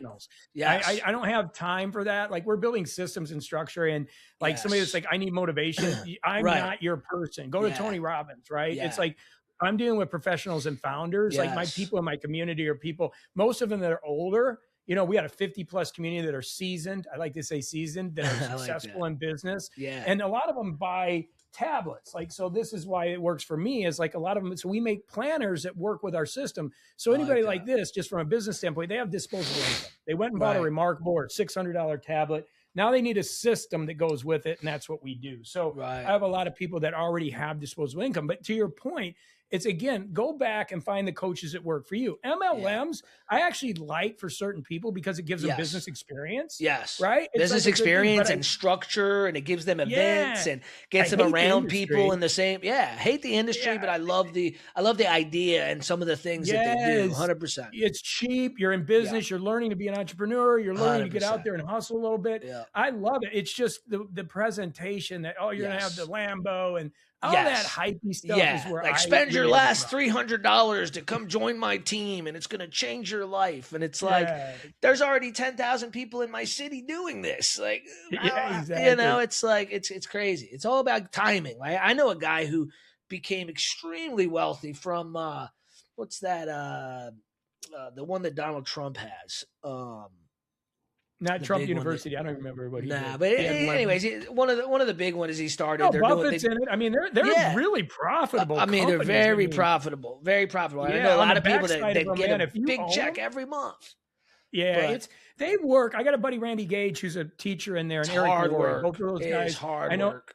Yeah. I don't have time for that. Like we're building systems and structure and like somebody that's like, I need motivation. I'm not your person. Go to Tony Robbins, right? It's like, I'm dealing with professionals and founders. Like my people in my community are people, most of them that are older. We had a 50+ community that are seasoned. I like to say seasoned, that are successful in business. Yeah. And a lot of them buy tablets. Like, so this is why it works for me is like a lot of them. So we make planners that work with our system. So anybody like this, just from a business standpoint, they have disposable income. They went and bought a Remarkable or $600 tablet. Now they need a system that goes with it. And that's what we do. So I have a lot of people that already have disposable income. But to your point, it's again, go back and find the coaches that work for you. MLMs, I actually like for certain people because it gives them business experience. Yes. Right? It's business experience and structure, and it gives them events and gets them around people in the same. Yeah. I hate the industry, but I love the idea and some of the things that they do. 100%. It's cheap. You're in business. You're learning to be an entrepreneur. You're learning 100%. To get out there and hustle a little bit. Yeah. I love it. It's just the presentation that, you're going to have the Lambo and all that hypey stuff is where like spend your last $300 to come join my team and it's going to change your life. And it's like, there's already 10,000 people in my city doing this. Like, exactly. It's like, it's crazy. It's all about timing. Like, I know a guy who became extremely wealthy from, what's that? The one that Donald Trump has, not Trump University. I don't remember what he did. But anyways, one of the big ones he started. Buffett's in it. I mean, they're really profitable. I mean, they're very profitable. Very profitable. I know a lot of people that get a big check every month. Yeah, they work. I got a buddy, Randy Gage, who's a teacher in there, and Eric hard Ward. work. Both of those guys. Hard work.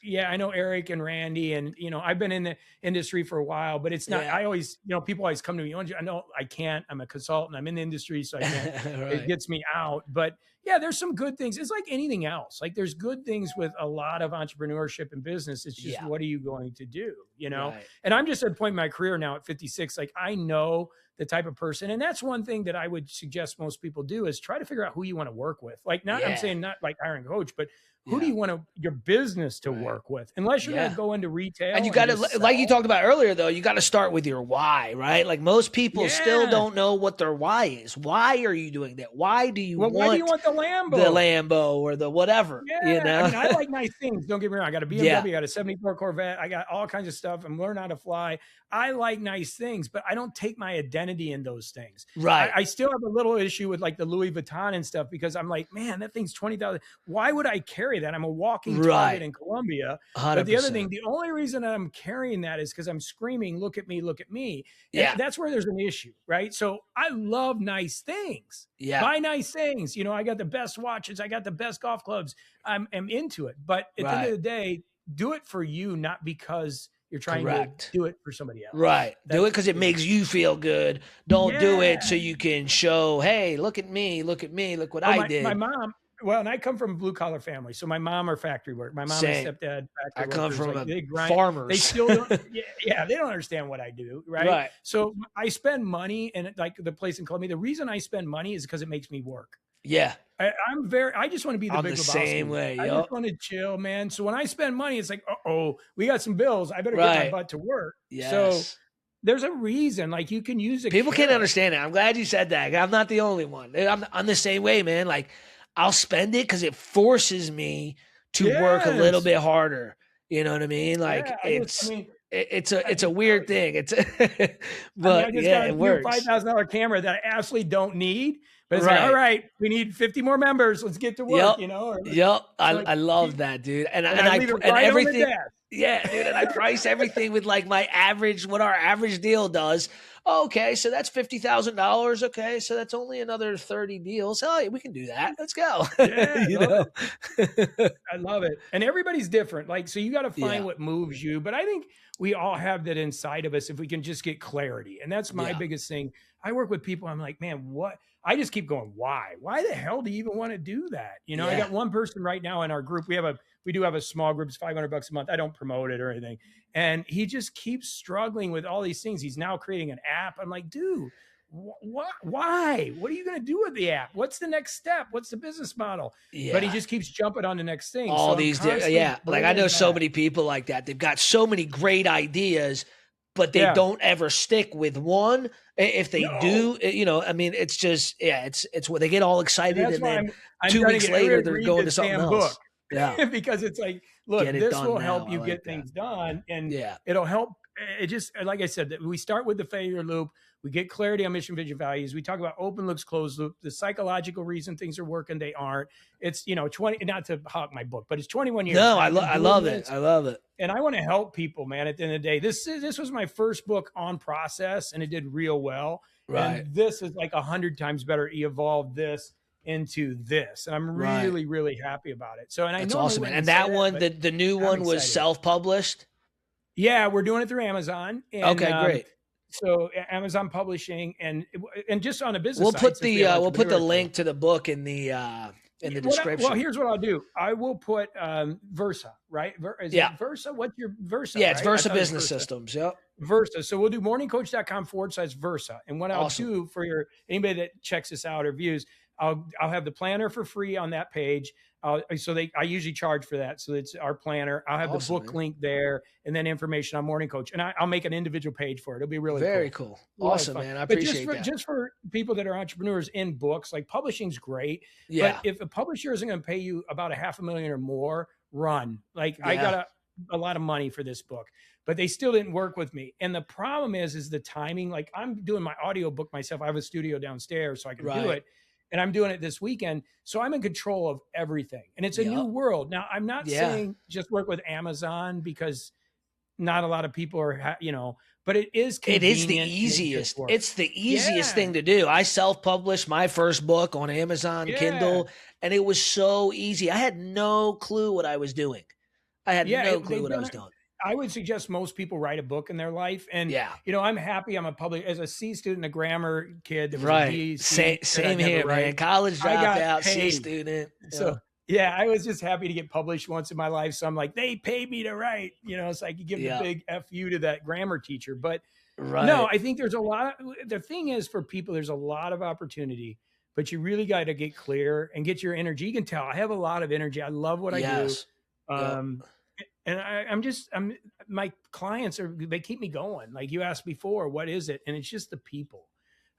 Yeah, I know Eric and Randy, and I've been in the industry for a while, but it's not. I always, people always come to me. I know I can't. I'm a consultant. I'm in the industry, so I can't. It gets me out. But yeah, there's some good things. It's like anything else. Like there's good things with a lot of entrepreneurship and business. It's just what are you going to do? And I'm just at a point in my career now at 56. Like I know the type of person, and that's one thing that I would suggest most people do is try to figure out who you want to work with. Like I'm saying not like hiring a coach, but who do you want your business to work with? Unless you're going to go into retail. And you got to, like you talked about earlier, though, you got to start with your why, right? Like most people still don't know what their why is. Why are you doing that? Why do you want the Lambo? The Lambo or the whatever, I mean, I like nice things. Don't get me wrong. I got a BMW, I got a 74 Corvette. I got all kinds of stuff. I'm learning how to fly. I like nice things, but I don't take my identity in those things. Right. I still have a little issue with like the Louis Vuitton and stuff because I'm like, man, that thing's $20,000. Why would I carry that? I'm a walking Target in Colombia. 100%. But the other thing, the only reason I'm carrying that is because I'm screaming, look at me, look at me. Yeah. That's where there's an issue, right? So I love nice things. Yeah. Buy nice things. I got the best watches. I got the best golf clubs. I'm into it. But at the end of the day, do it for you, not because you're trying to do it for somebody else. Right. Do it because it makes you feel good. Don't do it so you can show, hey, look at me, look what I did. My mom, Well, and I come from a blue collar family. So my mom are factory work. My mom Same. and stepdad I factory come workers. from Like, they grind. farmers. They still don't. Yeah, they don't understand what I do, right? Right. So I spend money, and like the place in Columbia, the reason I spend money is because it makes me work. Yeah. I just want to be the I'm Big the Lebowski. same way. I Yup. just want to chill, man. So when I spend money, it's like, we got some bills. I better get Right. my butt to work. Yes. So there's a reason. Like, you can use it. People can't understand it. I'm glad you said that. I'm not the only one. I'm the same way, man. Like, I'll spend it because it forces me to work a little bit harder. You know what I mean? Like, it's a weird thing. It's but I just yeah, got a it works. $5,000 camera that I absolutely don't need. But it's like, all right, we need 50 more members. Let's get to work. I love that, dude. And I leave it right everything. on the desk. Yeah, dude. And I price everything with like my average, what our average deal does. Oh, okay, so that's $50,000. Okay, so that's only another 30 deals. Oh, yeah, we can do that. Let's go. Yeah, I love it. And everybody's different. Like, so you got to find what moves you. But I think we all have that inside of us if we can just get clarity. And that's my biggest thing. I work with people. I'm like, man, what? I just keep going, why? Why the hell do you even want to do that? I got one person right now in our group. We do have a small group. It's $500 a month. I don't promote it or anything. And he just keeps struggling with all these things. He's now creating an app. I'm like, dude, why? What are you going to do with the app? What's the next step? What's the business model? Yeah. But he just keeps jumping on the next thing. All these, like I know so many people like that. They've got so many great ideas, but they don't ever stick with one. If they do, I mean, it's just, it's what they get all excited. And then I'm 2 weeks later, they're going to something else. Yeah. Because it's like, look, this will help you get things done. And it'll help. It just, like I said, we start with the failure loop. We get clarity on mission, vision, values. We talk about open loops, closed loop, the psychological reason things are working, they aren't. It's, 20, not to hawk my book, but it's 21 years. No, I love it. I love it. And I want to help people, man, at the end of the day. This was my first book on process, and it did real well. Right. And this is like 100 times better. He evolved this into this. And I'm really, really happy about it. So, and that's awesome, man. And that one, the new one was self-published? Yeah, we're doing it through Amazon. And, okay, great. So Amazon Publishing and just on a business we'll site, we'll put the link to the book in the description. Well, here's what I'll do. I will put Versa, right? Is it Versa? What's your Versa? Yeah, it's Versa Business Systems. Yep. Versa. So we'll do morningcoach.com/Versa. And what I'll do for anybody that checks this out or views, I'll have the planner for free on that page. I usually charge for that. So it's our planner. I'll have the book link there and then information on Morning Coach. And I'll make an individual page for it. It'll be really very cool. Awesome, man. I appreciate that. Just for people that are entrepreneurs in books, like publishing's great. Yeah. But if a publisher isn't going to pay you about $500,000 or more, run. Like I got a lot of money for this book, but they still didn't work with me. And the problem is the timing. Like, I'm doing my audio book myself. I have a studio downstairs so I can do it. And I'm doing it this weekend. So I'm in control of everything. And it's a new world. Now, I'm not saying just work with Amazon because not a lot of people are, but it is convenient. It is the easiest. It's the easiest thing to do. I self-published my first book on Amazon Kindle, and it was so easy. I had no clue what I was doing. I had no clue what I was doing. I would suggest most people write a book in their life. And, I'm happy. I'm as a C student, a grammar kid. That was a B, C, same here, man. College dropout, C student. So, I was just happy to get published once in my life. So I'm like, they pay me to write, so I could give the big FU to that grammar teacher. But no, I think there's the thing is for people, there's a lot of opportunity, but you really got to get clear and get your energy. You can tell I have a lot of energy. I love what I do. And my clients they keep me going. Like you asked before, what is it? And it's just the people.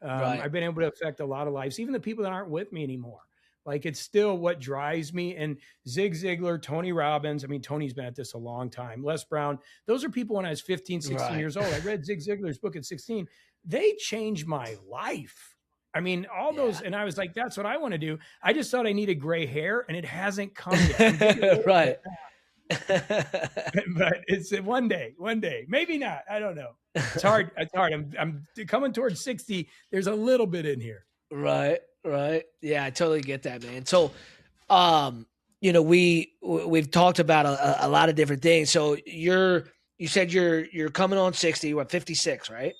I've been able to affect a lot of lives, even the people that aren't with me anymore. Like it's still what drives me. And Zig Ziglar, Tony Robbins. I mean, Tony's been at this a long time. Les Brown. Those are people when I was 15, 16 years old. I read Zig Ziglar's book at 16. They changed my life. I mean, all those, and I was like, that's what I want to do. I just thought I needed gray hair and it hasn't come yet. Right. But it's one day, maybe not. I don't know. It's hard. I'm coming towards 60. There's a little bit in here. Right. Yeah, I totally get that, man. So, we've talked about a lot of different things. So you said you're coming on 60. You're at 56, right?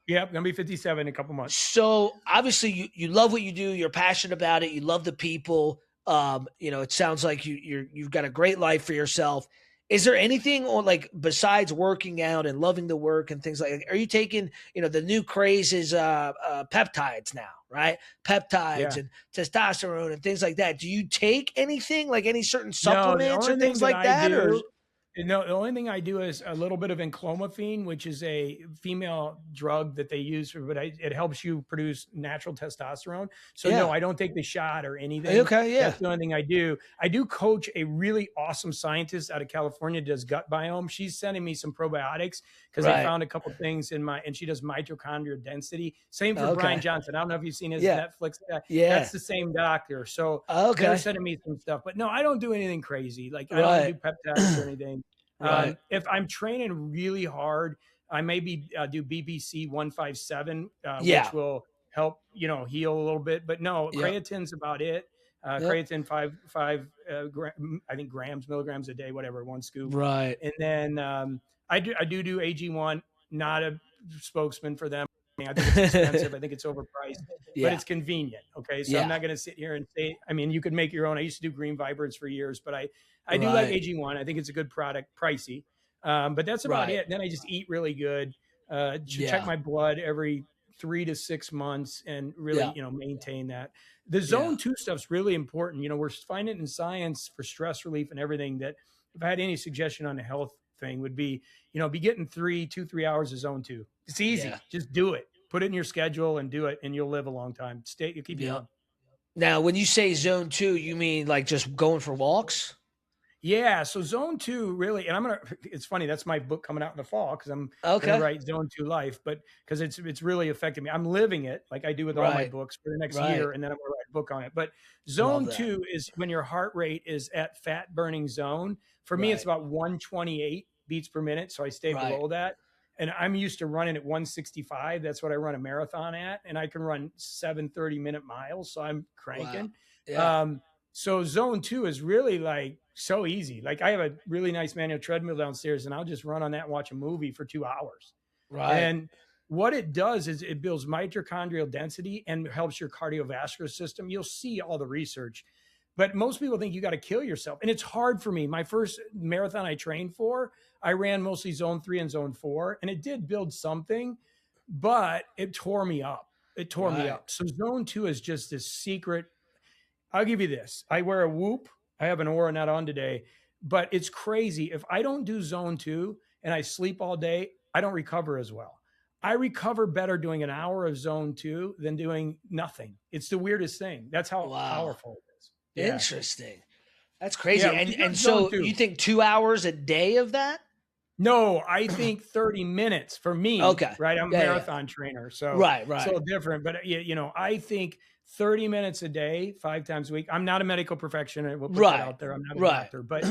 Yeah, I'm gonna be 57 in a couple months. So obviously you love what you do. You're passionate about it. You love the people. It sounds like you've got a great life for yourself. Is there anything on like besides working out and loving the work and things like? Are you taking the new craze is peptides now, right? Peptides Yeah. and testosterone and things like that. Do you take anything like any certain No, the supplements or only thing things that like I that? Or do, no, the only thing I do is a little bit of enclomiphene, which is a female drug that they use for, but it helps you produce natural testosterone. So Yeah. no, I don't take the shot or anything. Okay, yeah. That's the only thing I do. I do coach a really awesome scientist out of California, does gut biome. She's sending me some probiotics because I Right. found a couple things and she does mitochondrial density. Same for Okay. Brian Johnson. I don't know if you've seen his Yeah. Netflix. Yeah. That's the same doctor. So Okay. they're sending me some stuff, but no, I don't do anything crazy. Like I don't do peptides or anything. Right. If I'm training really hard, I maybe do BBC 157, which will help, heal a little bit. But no, Yep. creatine's about it. Yep. Creatine I think milligrams a day, whatever, one scoop. Right. And then I do AG1. Not a spokesman for them. I think it's expensive. I think it's overpriced, but it's convenient. Okay. So I'm not going to sit here and say, I mean, you could make your own. I used to do green vibrance for years, but I do like AG1. I think it's a good product, pricey. But that's about it. Then I just eat really good. Check my blood every 3 to 6 months and really, maintain that. The zone 2 stuff's really important. We're finding it in science for stress relief and everything that if I had any suggestion on the health thing would be, be getting 3 hours of zone 2. It's easy. Just do it. Put it in your schedule and do it, and you'll live a long time. You'll keep you young. Now, when you say zone 2, you mean like just going for walks? Yeah. So zone 2 really, and it's funny. That's my book coming out in the fall because I'm going to write Zone 2 Life, but because it's really affected me. I'm living it like I do with all my books for the next year, and then I'm going to write a book on it. But zone 2 is when your heart rate is at fat burning zone. For me, it's about 128 beats per minute. So I stay below that. And I'm used to running at 165. That's what I run a marathon at. And I can run 7 30-minute miles. So I'm cranking. Wow. Yeah. So zone 2 is really like so easy. Like I have a really nice manual treadmill downstairs and I'll just run on that and watch a movie for 2 hours. Right. And what it does is it builds mitochondrial density and helps your cardiovascular system. You'll see all the research, but most people think you got to kill yourself. And it's hard for me. My first marathon I trained for, I ran mostly zone 3 and zone 4, and it did build something, but it tore me up. It tore me up. So zone 2 is just this secret. I'll give you this. I wear a Whoop. I have an Aura not on today, but it's crazy. If I don't do zone 2 and I sleep all day, I don't recover as well. I recover better doing an hour of zone 2 than doing nothing. It's the weirdest thing. That's how powerful it is. Yeah. Interesting. That's crazy. Yeah, and so you think 2 hours a day of that? No, I think 30 minutes for me. Okay. Right. I'm a marathon trainer. So right. So different. But I think 30 minutes a day, 5 times a week. I'm not a medical professional. We'll put that out there. I'm not a doctor, but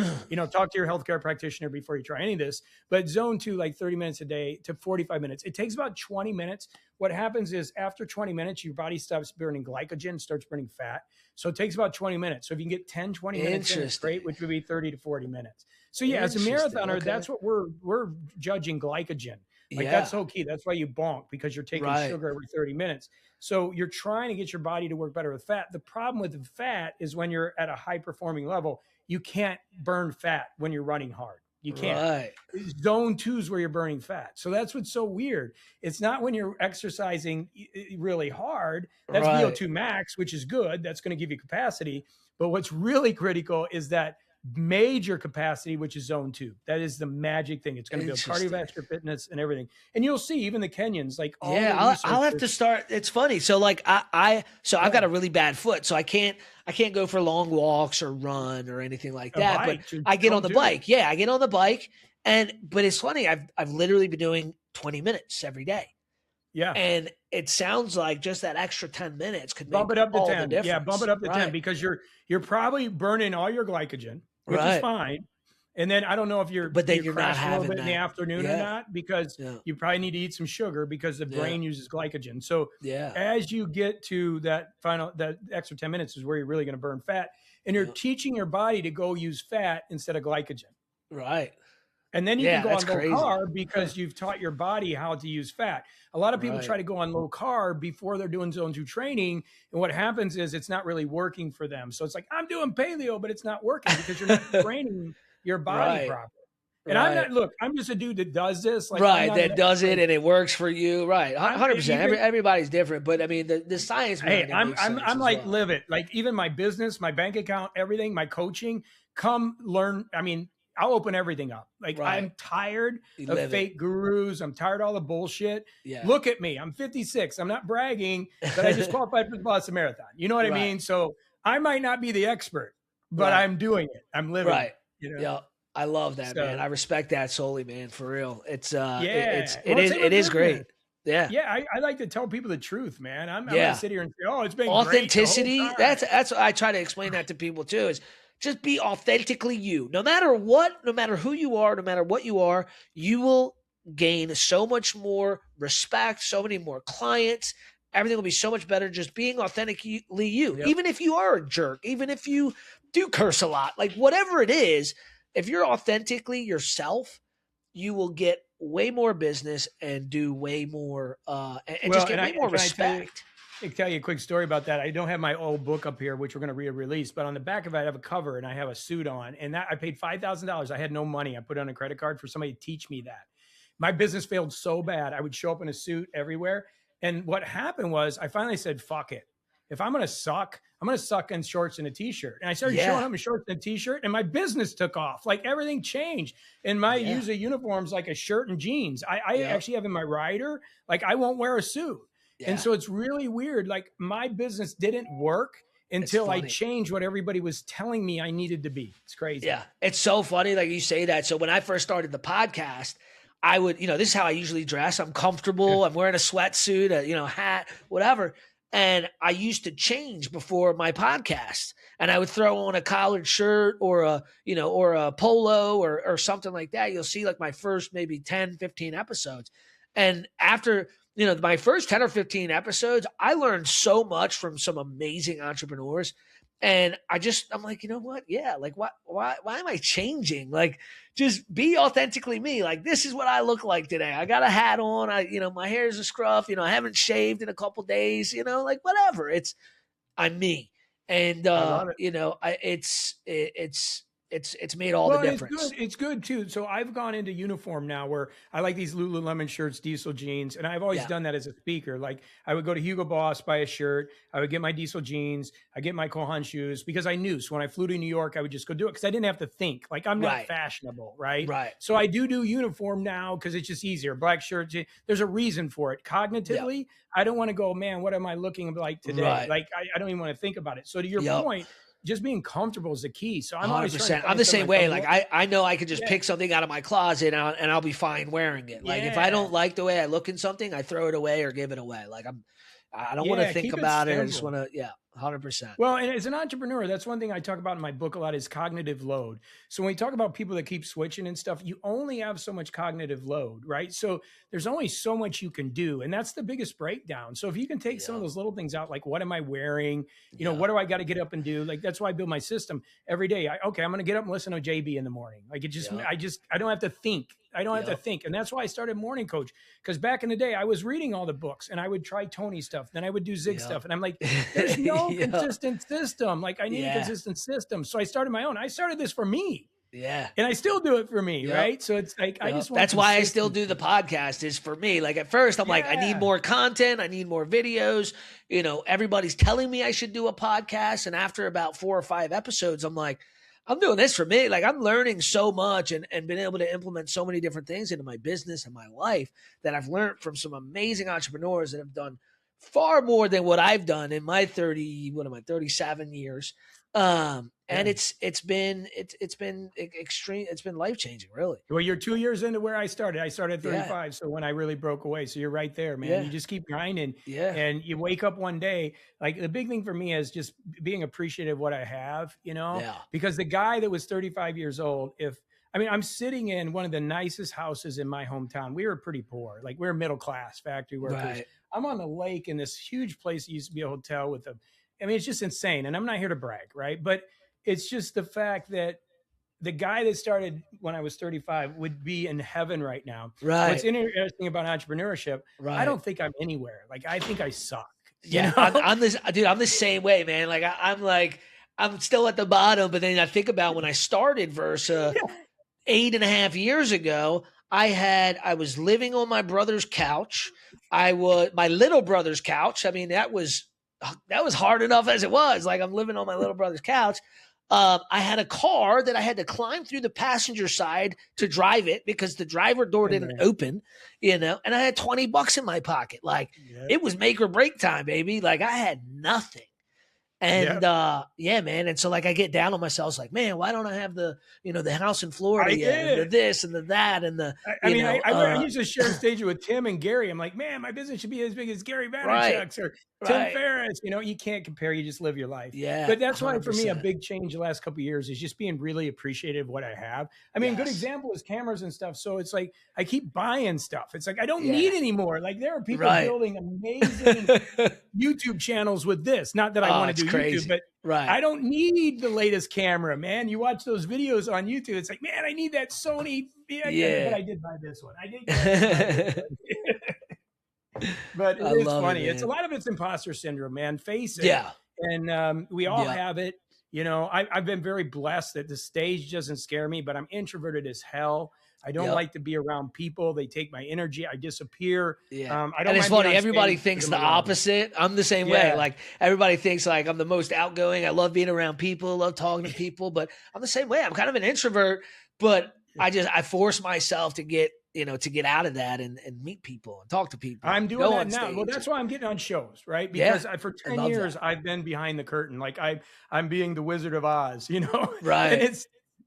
talk to your healthcare practitioner before you try any of this. But zone 2, like 30 minutes a day to 45 minutes. It takes about 20 minutes. What happens is after 20 minutes, your body stops burning glycogen, starts burning fat. So it takes about 20 minutes. So if you can get 10, 20 minutes in, it's great, which would be 30 to 40 minutes. So yeah, as a marathoner, that's what we're judging glycogen. Like that's so key. That's why you bonk, because you're taking sugar every 30 minutes. So you're trying to get your body to work better with fat. The problem with fat is when you're at a high performing level, you can't burn fat when you're running hard. You can't. Right. Zone 2 is where you're burning fat. So that's what's so weird. It's not when you're exercising really hard. That's VO2 max, which is good. That's going to give you capacity. But what's really critical is that major capacity, which is zone 2. That is the magic thing. It's going to build cardiovascular fitness and everything. And you'll see even the Kenyans, like all I'll have to start. It's funny. So like I've got a really bad foot, so I can't go for long walks or run or anything like that. But I get on the bike. Yeah, I get on the bike. But it's funny. I've literally been doing 20 minutes every day. Yeah. And it sounds like just that extra 10 minutes could bump it up to 10. Yeah, bump it up to 10 because you're probably burning all your glycogen, which is fine. And then I don't know if you're not having a little bit in the afternoon or not, because you probably need to eat some sugar because the brain uses glycogen. So as you get to that extra 10 minutes is where you're really going to burn fat, and you're teaching your body to go use fat instead of glycogen. Right. And then you Yeah, can go that's on low crazy. carb because you've taught your body how to use fat. A lot of people Right. try to go on low carb before they're doing zone 2 training. And what happens is it's not really working for them. So it's like, I'm doing paleo, but it's not working because you're not training your body Right. properly. And I'm not, look, I'm just a dude that does this. Like, I'm Right, not that does it and it works for you. Right, 100%. Everybody's different, but I mean, the science behind it makes sense I'm as like, well. live it. Like, even my business, my bank account, everything, my coaching, come learn. I mean, I'll open everything up. Like, Right. I'm tired You of live fake gurus. I'm tired of all the bullshit. Yeah. Look at me. I'm 56. I'm not bragging, but I just qualified for the Boston Marathon. You know what I Right. mean? So I might not be the expert, but Right. I'm doing it. I'm living Right. it. You know? Yeah. I love that, So- man. I respect that solely, man. For real. It's Yeah. it Well, same with is great. business. Yeah. Yeah, I like to tell people the truth, man. I'm Yeah. gonna sit here and say, "Oh, it's been Authenticity. great the whole time." That's what I try to explain that to people too. Is just be authentically you. No matter what, no matter who you are, no matter what you are, you will gain so much more respect, so many more clients. Everything will be so much better just being authentically you. Yep. Even if you are a jerk, even if you do curse a lot, like whatever it is, if you're authentically yourself, you will get way more business and do way more and just get way more respect. I can tell you a quick story about that. I don't have my old book up here, which we're going to re-release, but on the back of it, I have a cover and I have a suit on, and that I paid $5,000. I had no money. I put it on a credit card for somebody to teach me that. My business failed so bad. I would show up in a suit everywhere. And what happened was I finally said, fuck it. If I'm going to suck, I'm going to suck in shorts and a t-shirt. And I started showing up in shorts and a t-shirt, and my business took off. Like, everything changed. And my use of uniforms, like a shirt and jeans. I actually have in my rider, like, I won't wear a suit. Yeah. And so it's really weird. Like, my business didn't work until I changed what everybody was telling me I needed to be. It's crazy. Yeah. It's so funny. Like you say that. So when I first started the podcast, I would, this is how I usually dress. I'm comfortable. I'm wearing a sweatsuit, a hat, whatever. And I used to change before my podcast, and I would throw on a collared shirt or a polo or something like that. You'll see like my first maybe 10, 15 episodes. And after, my first 10 or 15 episodes, I learned so much from some amazing entrepreneurs. And I'm like, you know what? Yeah. Like, why am I changing? Like, just be authentically me. Like, this is what I look like today. I got a hat on. My hair is a scruff. I haven't shaved in a couple days, like whatever. I'm me. And, it's made all the difference. It's good too. So I've gone into uniform now where I like these Lululemon shirts, diesel jeans. And I've always done that as a speaker. Like, I would go to Hugo Boss, buy a shirt. I would get my diesel jeans. I get my Kohan shoes because I knew. So when I flew to New York, I would just go do it because I didn't have to think. Like, I'm not fashionable, right? Right. So I do uniform now because it's just easier. Black shirts. There's a reason for it. Cognitively, I don't want to go, man, what am I looking like today? Right. Like, I don't even want to think about it. So to your point, just being comfortable is the key. So I'm 100%. I'm the same way. Like, I know I could just pick something out of my closet and I'll be fine wearing it. Like, if I don't like the way I look in something, I throw it away or give it away. Like, I don't want to think about it. I just want to, 100%. Well, and as an entrepreneur, that's one thing I talk about in my book a lot is cognitive load. So when we talk about people that keep switching and stuff, you only have so much cognitive load, right? So there's only so much you can do. And that's the biggest breakdown. So if you can take some of those little things out, like, what am I wearing? What do I got to get up and do? Like, that's why I build my system every day. I'm going to get up and listen to JB in the morning. Like, I don't have to think. I don't have to think. And that's why I started Morning Coach. Because back in the day, I was reading all the books and I would try Tony stuff. Then I would do Zig stuff. And I'm like, there's no consistent system. Like, I need a consistent system. So I started my own. I started this for me. Yeah. And I still do it for me. Right. So it's like, I just want that's why I still do the podcast is for me. Like, at first I'm like, I need more content. I need more videos. Everybody's telling me I should do a podcast. And after about 4 or 5 episodes, I'm like, I'm doing this for me. Like, I'm learning so much and been able to implement so many different things into my business and my life that I've learned from some amazing entrepreneurs that have done far more than what I've done in my 37 years. And it's been extreme. It's been life-changing, really. Well, you're 2 years into where I started. I started at 35. So when I really broke away, so you're right there, man. You just keep grinding and you wake up one day. Like, the big thing for me is just being appreciative of what I have, because the guy that was 35 years old, I'm sitting in one of the nicest houses in my hometown. We were pretty poor. Like, we were middle-class factory workers. Right. I'm on the lake in this huge place that used to be a hotel it's just insane. And I'm not here to brag, right? But it's just the fact that the guy that started when I was 35 would be in heaven right now. Right. What's interesting about entrepreneurship, Right. I don't think I'm anywhere. Like, I think I suck. Yeah, I'm the same way, man. Like I'm still at the bottom, but then I think about when I started Versa 8.5 years ago. I was living on my brother's couch. My little brother's couch. I mean, that was hard enough as it was. Like, I'm living on my little brother's couch. I had a car that I had to climb through the passenger side to drive it because the driver door didn't open, and I had $20 in my pocket. Like, it was make or break time, baby. Like, I had nothing. And man. And so, like, I get down on myself. It's like, man, why don't I have the house in Florida yet? And the this and the that and the I used to share stage with Tim and Gary. I'm like, man, my business should be as big as Gary Vaynerchuk's or Tim Ferriss. You can't compare. You just live your life. Yeah. But that's why, for me, 100%. a big change the last couple of years is just being really appreciative of what I have. I mean, a good example is cameras and stuff. So it's like I keep buying stuff. It's like I don't need anymore. Like, there are people building amazing YouTube channels with this. Not that I want to do YouTube, but I don't need the latest camera, man. You watch those videos on YouTube. It's like, man, I need that Sony. But I did buy this one. I did. But it's funny. It's a lot of it's imposter syndrome, man. Face it. Yeah. And we all have it. I've been very blessed that the stage doesn't scare me, but I'm introverted as hell. I don't like to be around people. They take my energy. I disappear. Yeah. I don't. And it's funny. Everybody thinks the opposite. I'm the same way. Like, everybody thinks like I'm the most outgoing. I love being around people. Love talking to people. But I'm the same way. I'm kind of an introvert. But I force myself to get out of that and meet people and talk to people. I'm doing that now. Well, that's why I'm getting on shows, right? Because for 10 years I've been behind the curtain. Like, I'm being the Wizard of Oz, Right. And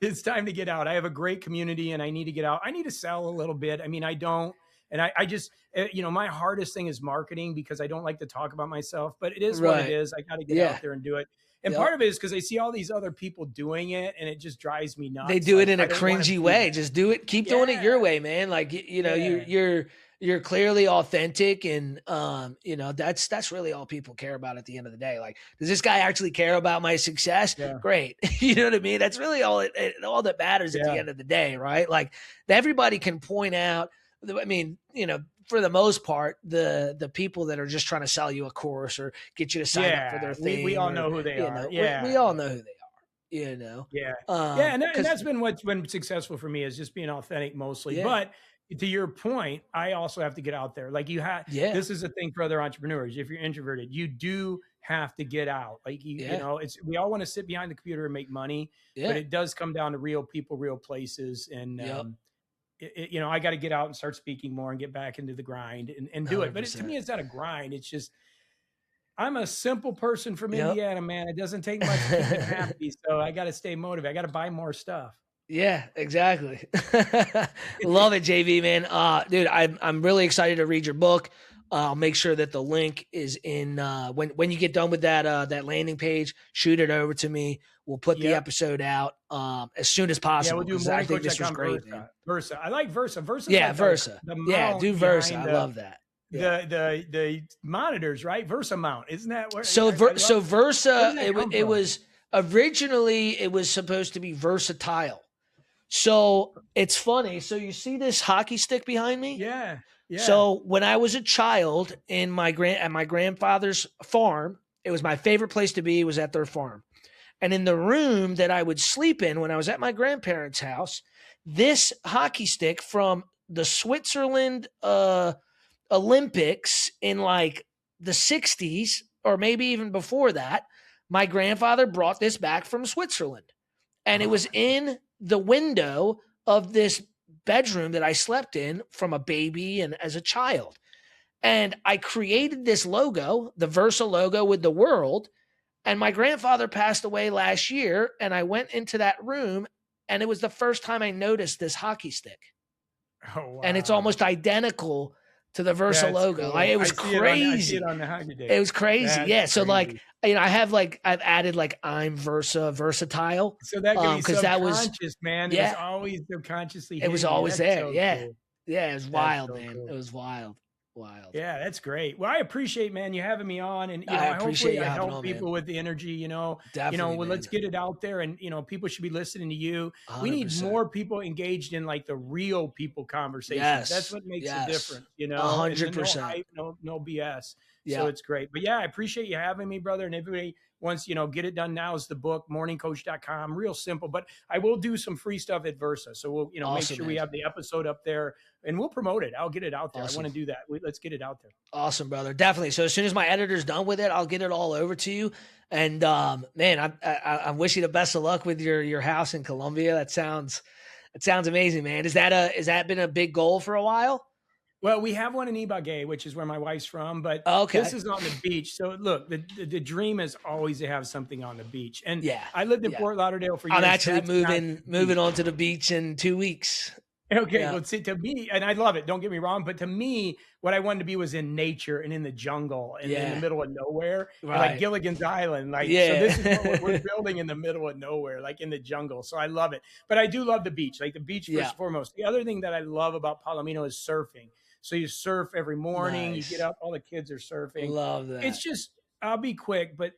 it's time to get out. I have a great community and I need to get out. I need to sell a little bit. I mean, I don't. And I just, my hardest thing is marketing because I don't like to talk about myself, but it is what it is. I got to get out there and do it. And part of it is because I see all these other people doing it and it just drives me nuts. They do it in a cringy way. Just do it. Keep doing it your way, man. Like, you're clearly authentic, and that's really all people care about at the end of the day. Like, does this guy actually care about my success? Yeah. Great. You know what I mean? That's really all that matters at the end of the day, right? Like, everybody can point out. I mean, for the most part, the people that are just trying to sell you a course or get you to sign up for their thing. We all know who they are. We all know who they are. Yeah. And that's been what's been successful for me is just being authentic mostly. Yeah. But to your point, I also have to get out there. Like, this is a thing for other entrepreneurs. If you're introverted, you do have to get out. Like, we all want to sit behind the computer and make money, but it does come down to real people, real places. And, I got to get out and start speaking more and get back into the grind and do 100%. It. But to me, it's not a grind. It's just, I'm a simple person from Indiana, man. It doesn't take much to keep me happy. So I got to stay motivated. I got to buy more stuff. Yeah, exactly. Love it, JB, man. Dude, I'm really excited to read your book. I'll make sure that the link is in when you get done with that landing page, shoot it over to me. We'll put the episode out as soon as possible. Yeah, we'll do I think this was great, man. Versa. I like Versa. Versa. Yeah, Versa. Do Versa. I love that. The monitors, right? Versa mount. Isn't that where Versa, it was originally it was supposed to be versatile. So it's funny. So you see this hockey stick behind me? Yeah. Yeah. So when I was a child at my grandfather's farm, it was my favorite place to be, was at their farm. And in the room that I would sleep in when I was at my grandparents' house, this hockey stick from the Switzerland Olympics in like the 60s, or maybe even before that, my grandfather brought this back from Switzerland. And it was in the window of this bedroom that I slept in from a baby and as a child. And I created this logo, the Versa logo with the world. And my grandfather passed away last year. And I went into that room and it was the first time I noticed this hockey stick. Oh, wow. And it's almost identical to the Versa logo. Cool. It was crazy. I see it on the hockey stick. It was crazy. That's So crazy. I've added I'm versatile. So that could be subconscious, that was, man. It was always subconsciously. It was always there. So yeah. cool. Yeah. It was wild, so man. Cool. It was wild. Wild. Yeah, that's great. Well, I appreciate, man, you having me on, and I appreciate hopefully you I having help on, people man. with the energy. Definitely, Well, let's man. get it out there, and people should be listening to you. We need 100%. more people engaged in like the real people conversations. That's Yes. what makes a Yes. difference, and then no 100%. hype, no BS. So Yeah. it's great. But yeah, I appreciate you having me, brother. And everybody wants, get it done now is the book, morningcoach.com. Real simple, but I will do some free stuff at Versa. So we'll, make Awesome, sure we man. have the episode up there and we'll promote it. I'll get it out there. I Awesome. want to do that. Let's get it out there. Awesome, brother. Definitely. So as soon as my editor's done with it, I'll get it all over to you. And man, I wish you the best of luck with your house in Colombia. That sounds amazing, man. Is that been a big goal for a while? Well, we have one in Ibagué, which is where my wife's from, but Okay. this is on the beach. So look, the dream is always to have something on the beach. And Yeah. I lived in Yeah. Fort Lauderdale for years. I'm actually That's not moving onto the beach in 2 weeks. Okay, Yeah. well, see, to me, and I love it. Don't get me wrong, but to me, what I wanted to be was in nature and in the jungle and in Yeah. the middle of nowhere, and Right. like Gilligan's Island. Like, Yeah. so this is what we're building in the middle of nowhere, like in the jungle. So I love it. But I do love the beach, like the beach first Yeah. and foremost. The other thing that I love about Palomino is surfing. So you surf every morning. Nice. You get up, all the kids are surfing. Love that. It's just, I'll be quick, but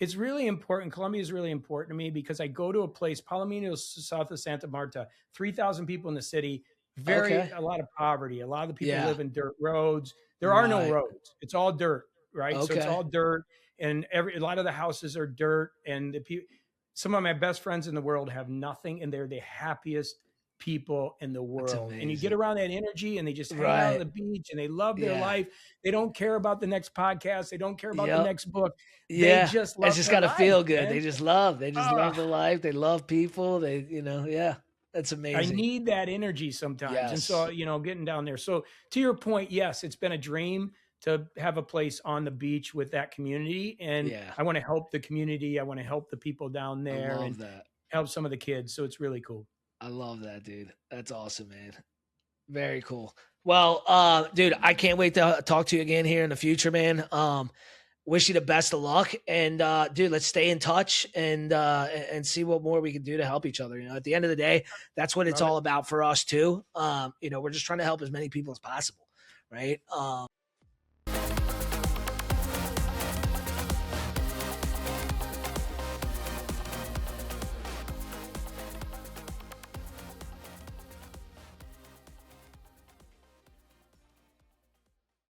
it's really important. Colombia is really important to me because I go to a place, Palomino is south of Santa Marta, 3,000 people in the city, Okay. a lot of poverty. A lot of the people Yeah. live in dirt roads. There are no Right. roads. It's all dirt, right? So it's Okay. all dirt, and a lot of the houses are dirt. And some of my best friends in the world have nothing, and they're the happiest people in the That's world. And you amazing. get around that energy, and they just hang out on Right. the beach, and they love their Yeah. life. They don't care about the next podcast. They don't care about the Yep. next book. Yeah. They just love It's just their got to life, feel good. man. They just love the Ah. life. They love people. Yeah. That's I amazing. need that energy sometimes. And so, Yes. getting down there. So to your point, yes, it's been a dream to have a place on the beach with that community. And Yeah. I want to help the community. I want to help the people down I there love and that. help some of the kids. So it's really cool. I love that, dude. That's awesome, man. Very cool. Well, dude, I can't wait to talk to you again here in the future, man. Wish you the best of luck, and dude, let's stay in touch and see what more we can do to help each other. At the end of the day, that's what it's Love it. all about for us too. We're just trying to help as many people as possible, right?